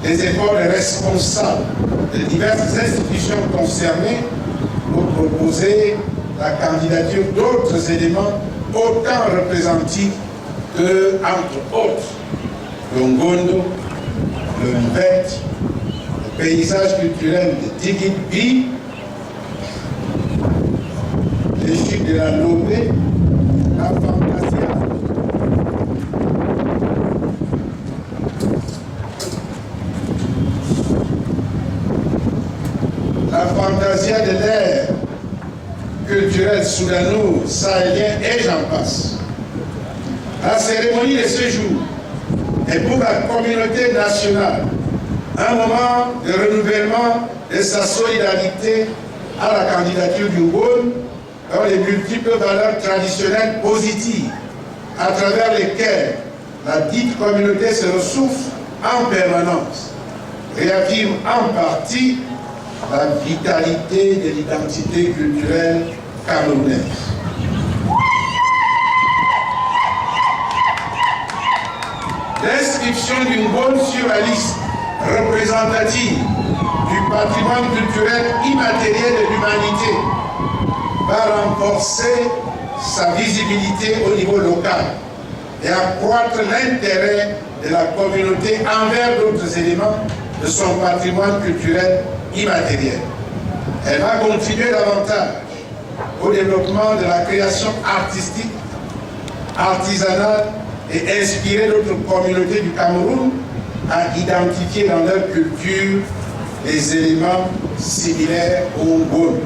Speaker 9: les efforts des responsables de diverses institutions concernées pour proposer la candidature d'autres éléments autant représentatifs que, entre autres, le Ngondo, le Libet, le paysage culturel de Tigitbi, les chutes de la Lobé, la Fantasia. La Fantasia de l'ère culturel soudano, sahélien et j'en passe. La cérémonie de ce jour est pour la communauté nationale un moment de renouvellement de sa solidarité à la candidature du Ngôn dans les multiples valeurs traditionnelles positives à travers lesquelles la dite communauté se ressource en permanence, réaffirme en partie la vitalité de l'identité culturelle camerounaise. L'inscription du Ngôn sur la liste représentative du patrimoine culturel immatériel de l'humanité va renforcer sa visibilité au niveau local et accroître l'intérêt de la communauté envers d'autres éléments de son patrimoine culturel immatériel. Elle va contribuer davantage au développement de la création artistique, artisanale et inspirer d'autres communautés du Cameroun à identifier dans leur culture les éléments similaires au Ngôn.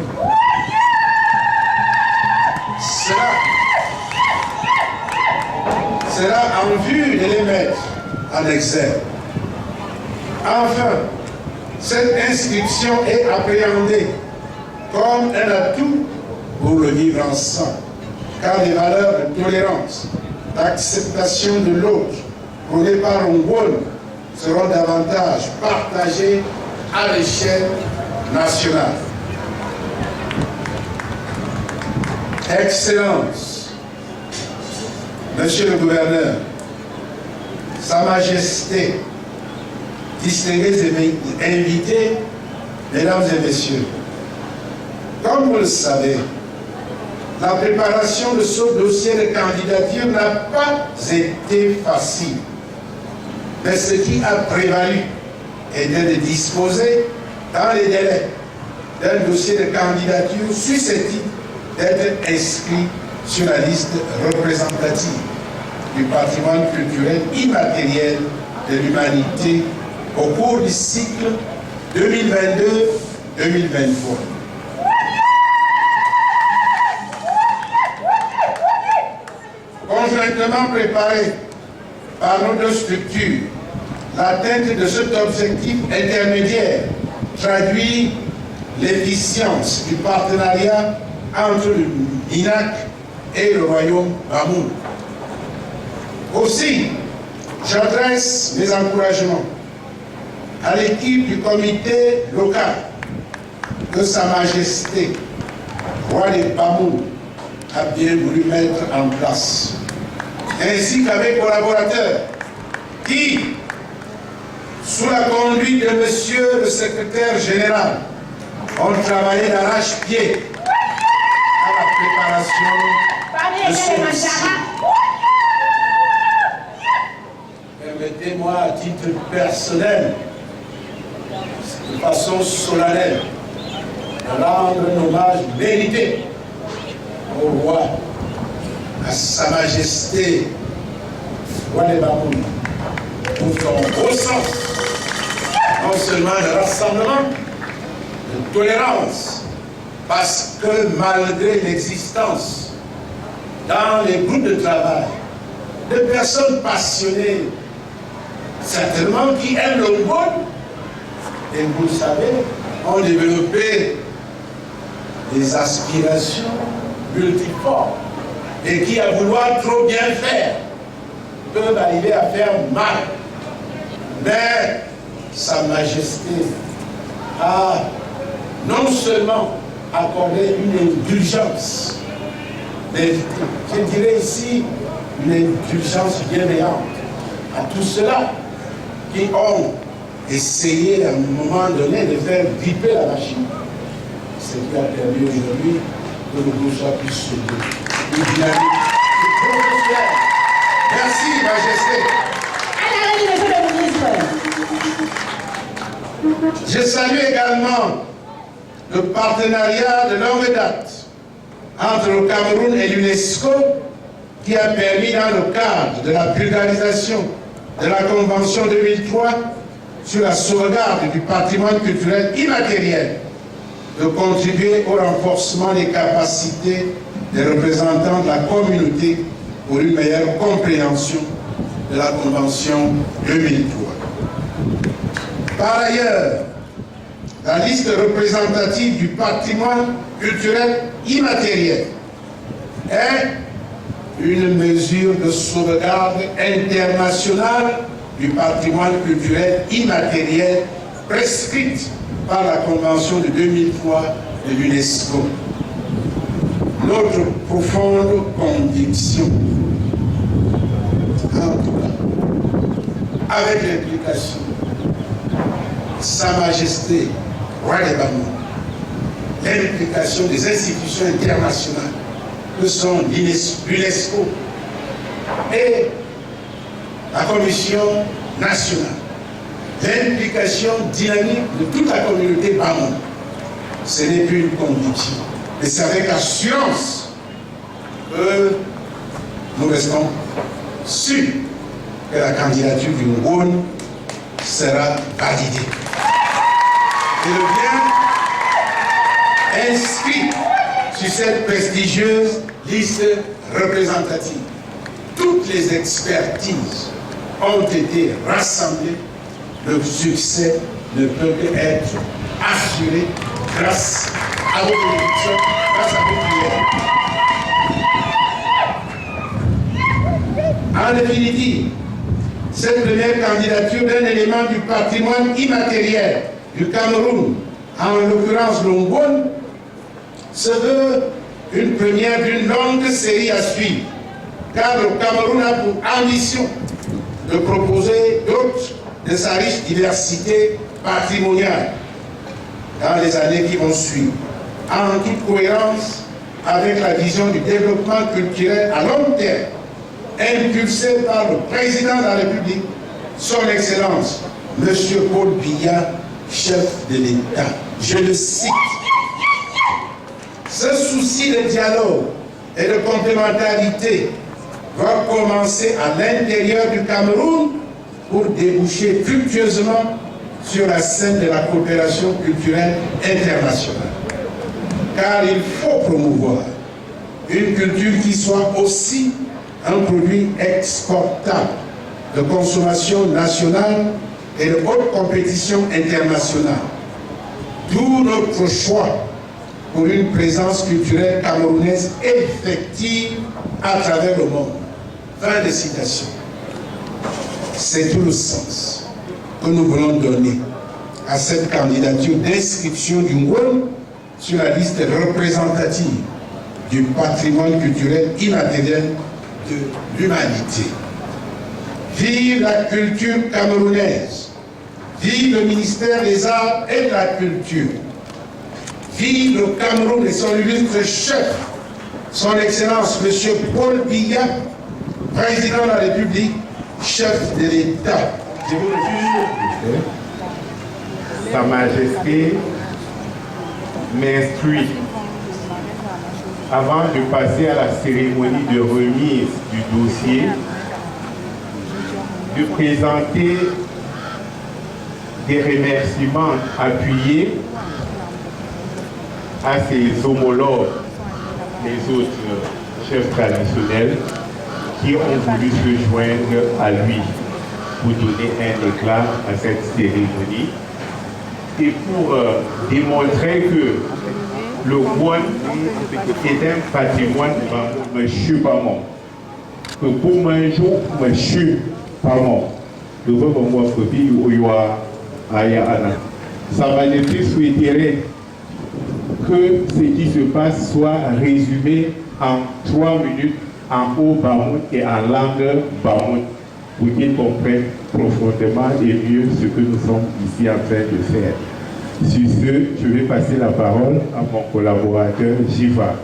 Speaker 9: Cela en vue de les mettre en exergue. Enfin, cette inscription est appréhendée comme un atout pour le vivre ensemble, car les valeurs de tolérance, d'acceptation de l'autre, prônées par Ngôn, seront davantage partagées à l'échelle nationale. Excellence, Monsieur le Gouverneur, Sa Majesté, distingués invités, Mesdames et Messieurs, comme vous le savez, la préparation de ce dossier de candidature n'a pas été facile. Mais ce qui a prévalu était de disposer, dans les délais, d'un dossier de candidature susceptible d'être inscrit sur la liste représentative du patrimoine culturel immatériel de l'humanité au cours du cycle 2022-2023. Conjointement préparé par nos deux structures, l'atteinte de cet objectif intermédiaire traduit l'efficience du partenariat entre le MINAC et le Royaume Bamoun. Aussi, j'adresse mes encouragements à l'équipe du comité local que Sa Majesté, Roi des Bamoun, a bien voulu mettre en place, ainsi qu'avec collaborateurs qui, sous la conduite de Monsieur le Secrétaire Général, ont travaillé d'arrache-pied à la préparation de ce dossier. Permettez-moi, à titre personnel, de façon solennelle, de rendre un hommage mérité au roi, à Sa Majesté, Roi des Bamoun, pour son beau sens, non seulement de rassemblement, de tolérance, parce que malgré l'existence dans les groupes de travail de personnes passionnées, certainement qui aiment le Ngôn, et vous le savez, ont développé des aspirations multiformes et qui, à vouloir trop bien faire, peuvent arriver à faire mal. Mais Sa Majesté a non seulement accordé une indulgence, mais je dirais ici une indulgence bienveillante à tous ceux-là qui ont essayé à un moment donné de faire gripper la machine. Ce qui a permis aujourd'hui que le bourgeois puisse se lever. Merci, Majesté.
Speaker 10: Monsieur le ministre,
Speaker 9: Je salue également le partenariat de longue date entre le Cameroun et l'UNESCO qui a permis, dans le cadre de la vulgarisation de la Convention 2003 sur la sauvegarde du patrimoine culturel immatériel, de contribuer au renforcement des capacités des représentants de la communauté pour une meilleure compréhension de la Convention 2003. Par ailleurs, la liste représentative du patrimoine culturel immatériel est une mesure de sauvegarde internationale du patrimoine culturel immatériel prescrite par la Convention de 2003 de l'UNESCO. Notre profonde conviction, en tout cas, avec l'implication de Sa Majesté Roi des Bamou, l'implication des institutions internationales que sont l'UNESCO et la Commission nationale, l'implication dynamique de toute la communauté Bamou. Ce n'est plus une conviction, mais c'est avec assurance que nous restons sûrs que la candidature du Ngoni sera validée. Et le bien inscrit sur cette prestigieuse liste représentative. Toutes les expertises ont été rassemblées. Le succès ne peut qu'être assuré grâce à vos bénédictions, grâce à vos prières. En définitive, cette première candidature d'un élément du patrimoine immatériel du Cameroun, en l'occurrence l'Ongone, se veut une première d'une longue série à suivre, car le Cameroun a pour ambition de proposer d'autres de sa riche diversité patrimoniale dans les années qui vont suivre, en toute cohérence avec la vision du développement culturel à long terme, impulsée par le président de la République, son Excellence, M. Paul Biya, chef de l'État. Je le cite. Ce souci de dialogue et de complémentarité va commencer à l'intérieur du Cameroun pour déboucher fructueusement sur la scène de la coopération culturelle internationale. Car il faut promouvoir une culture qui soit aussi un produit exportable de consommation nationale et de haute compétition internationale. D'où notre choix pour une présence culturelle camerounaise effective à travers le monde. Fin de citation. C'est tout le sens que nous voulons donner à cette candidature d'inscription du Ngoni sur la liste représentative du patrimoine culturel immatériel de l'humanité. Vive la culture camerounaise, vive le ministère des Arts et de la Culture, vive le Cameroun et son illustre chef, son Excellence M. Paul Biya, président de la République, chef de l'État. Je vous remercie.
Speaker 10: Sa Majesté m'instruit, avant de passer à la cérémonie de remise du dossier, de présenter des remerciements appuyés à ses homologues, les autres chefs traditionnels, qui ont voulu se joindre à lui pour donner un éclat à cette cérémonie et pour démontrer que le Ngoni est un patrimoine de M. Bamon. Que pour manger, M. Bamon, le Bamon Kopi Oyoa Ayana. Sa Majesté souhaiterait que ce qui se passe soit résumé en 3 minutes en haut Bamon et en langue Bamon pour qu'ils comprennent profondément et mieux ce que nous sommes ici en train de faire. Sur ce, je vais passer la parole à mon collaborateur Jiva.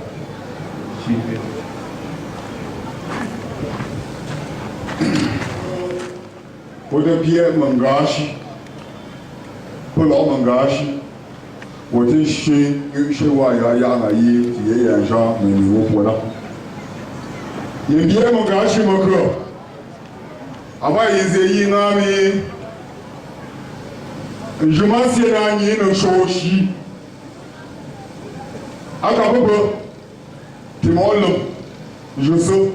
Speaker 2: Pour de Pierre Mangashi, pour l'homme我这些有些话要让阿姨体验上没有过了。因别么干什么个？阿爸一直因阿咪，je m'en sais là ni ne choisi. Aka baba, tu m'as l'homme, je sais,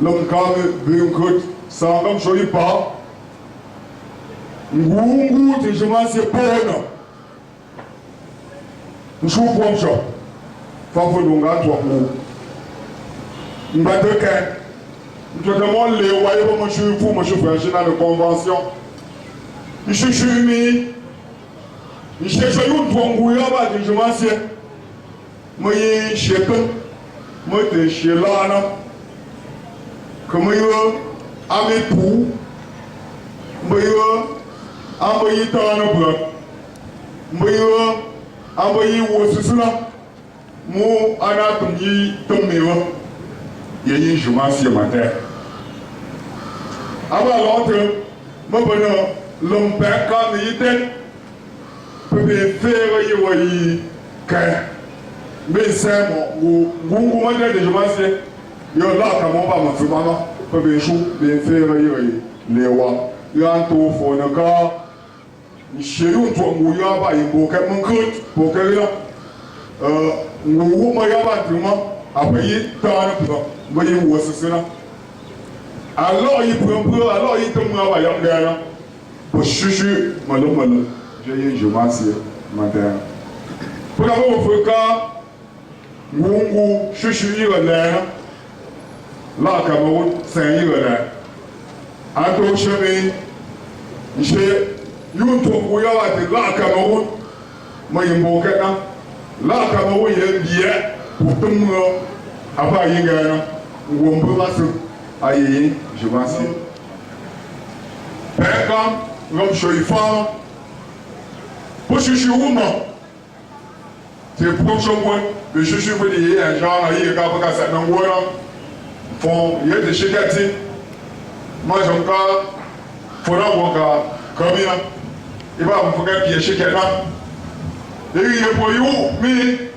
Speaker 2: l'homme comme bien que ça comme choisi pas. Ngungu te je m'en sais pas non. Nchou pour ça. Fafo dunga toi mo. Mbadeke. Je demande les royaumes pour monsieur fou, monsieur frère de convention. Monsieur Chumi. Monsieur Chayou Twangouya ba je m'en sais. Moi chepin. Moi te chelana. Comme yo amepou. Moi amboyi tana bra. Moi amboyi wosisuna. Mo anatum yi tomewa. Yeye je m'en sais matin. Aba l'autre, me bonheur, l'homme père quand il était, peut faire y voyer qu'un. Mais c'est mon gungu m'a dit je m'en sais. Yo là comme on va me faire maman, peut bien chou, bien faire y voyer les rois. Yo en tout faut ne cas. Chez nous toi mouilla pas il faut qu'un mon crut pour que là. Nous m'a y a tout moi après il t'en pas. Voyez où c'est cela. Alors il prend peu, alors il tombe à Bayangana. Pour chuchu, malou, je m'en sais, matin. Pour avoir au fracas, Mungu, chuchu, il est là. Là, Cameroun, c'est un il est là. En tout chemin, j'ai eu tout bouillard à là, Cameroun. Moi, il me manque là, Cameroun, il est bien pour tout le monde. Après, il y a un peu de aïe, je m'en sais. Père, comme je suis femme, pour je suis woman, c'est pour ce point, je suis venu un genre, il y a un peu de ça dans le monde, il y a des chéquettes. Moi, je me dis, il faut avoir comme il va me faire des chéquettes là. Et il y a pour vous, mais.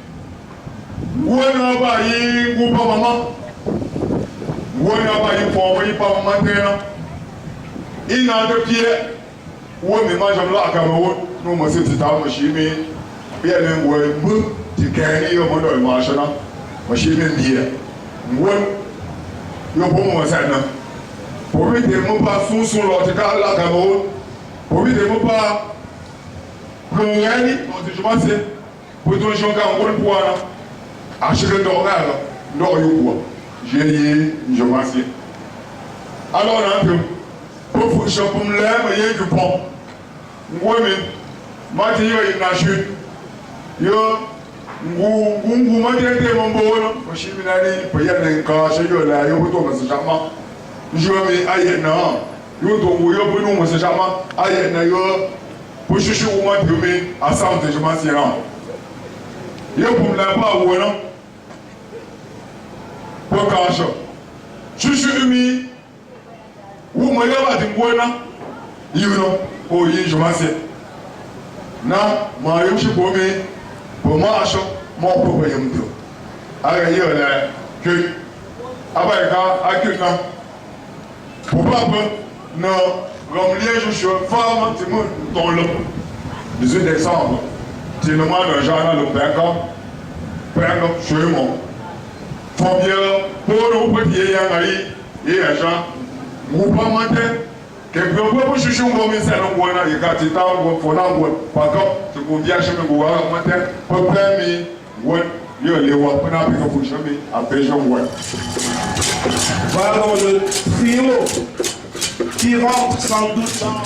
Speaker 2: Où est-ce que vous avez maman? Où est-ce que vous avez maman? Il y a deux pieds. Où est-ce que vous avez Cameroun? Nous, nous sommes en machine. Il y a un peu de carrière dans le marché. Machine bien. Où est-ce que vous avez ça? Pour lui, il ne pas sous l'autre cas là, Cameroun. Pour lui, il ne pas. Je pense que pour tout le gens qui ont un point là. À chaque d'oral, non, j'ai dit, je m'en sais. Alors, pour que je me lève, il y a du pont. Moi, je dis, il y a une chute. Je m'a dit, mon bon, je suis venu, il y a un cas, je suis là, je suis là, je suis là, je suis pour je suis au moins de à ça, je m'en sais. Je ne peux pas où non. Pour cacher. Je suis humide. Où moi, il y a des moyens. Il y a je m'en sais. Non, moi, je suis pour pour marcher, mon propre yam. Alors, il y a que. Après, il y a pour pas non, comme je suis femme, tu me dans le 18 décembre. C'est le mois de Jean le Père, chez moi. Faut bien, pour nous, petit et un gens, vous pas mentir. Quelqu'un peut chercher un bon message, on voit là, il y a des temps, on faut l'envoyer. Par contre, tu peux bien chez nous, on va mentir. Pour permis, il y a les voix, on a pris pour jamais, après j'en vois.
Speaker 3: Voilà le trio qui rentre sans doute dans.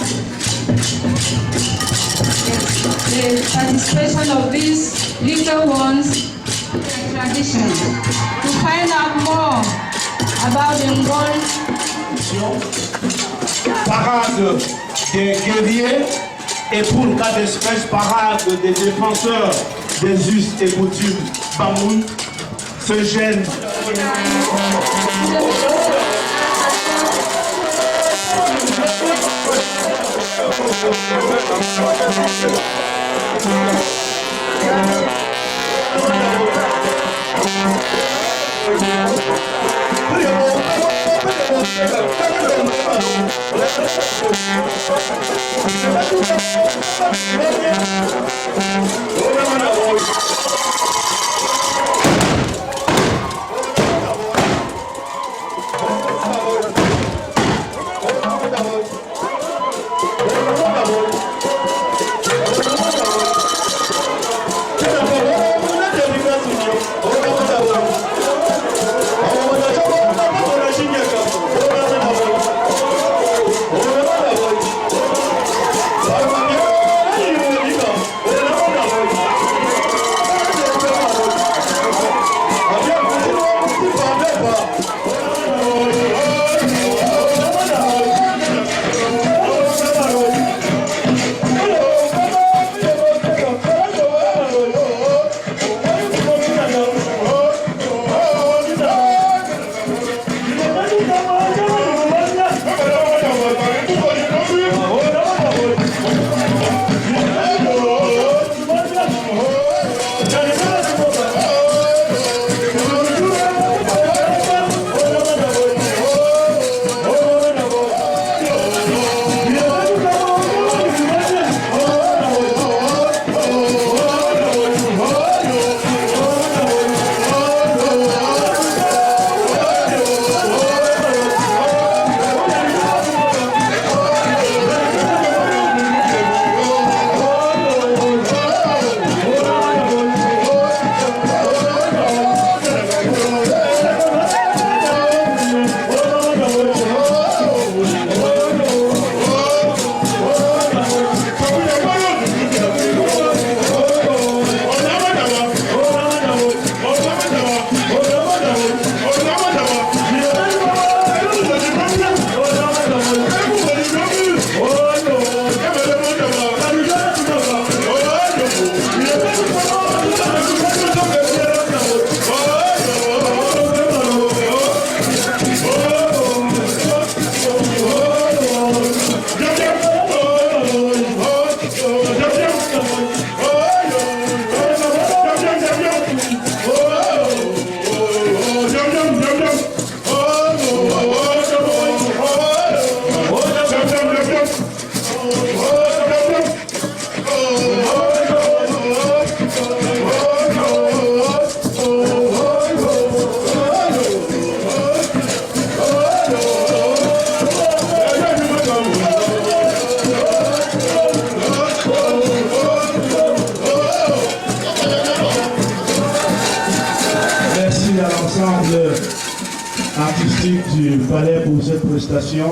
Speaker 1: The participation of these little ones in tradition. To find out more about the Ngol.
Speaker 3: Parade des guerriers et pour le cas d'espèce, parade des défenseurs des us et coutumes. Bamoun se gêne.
Speaker 4: Artistique du palais pour cette prestation.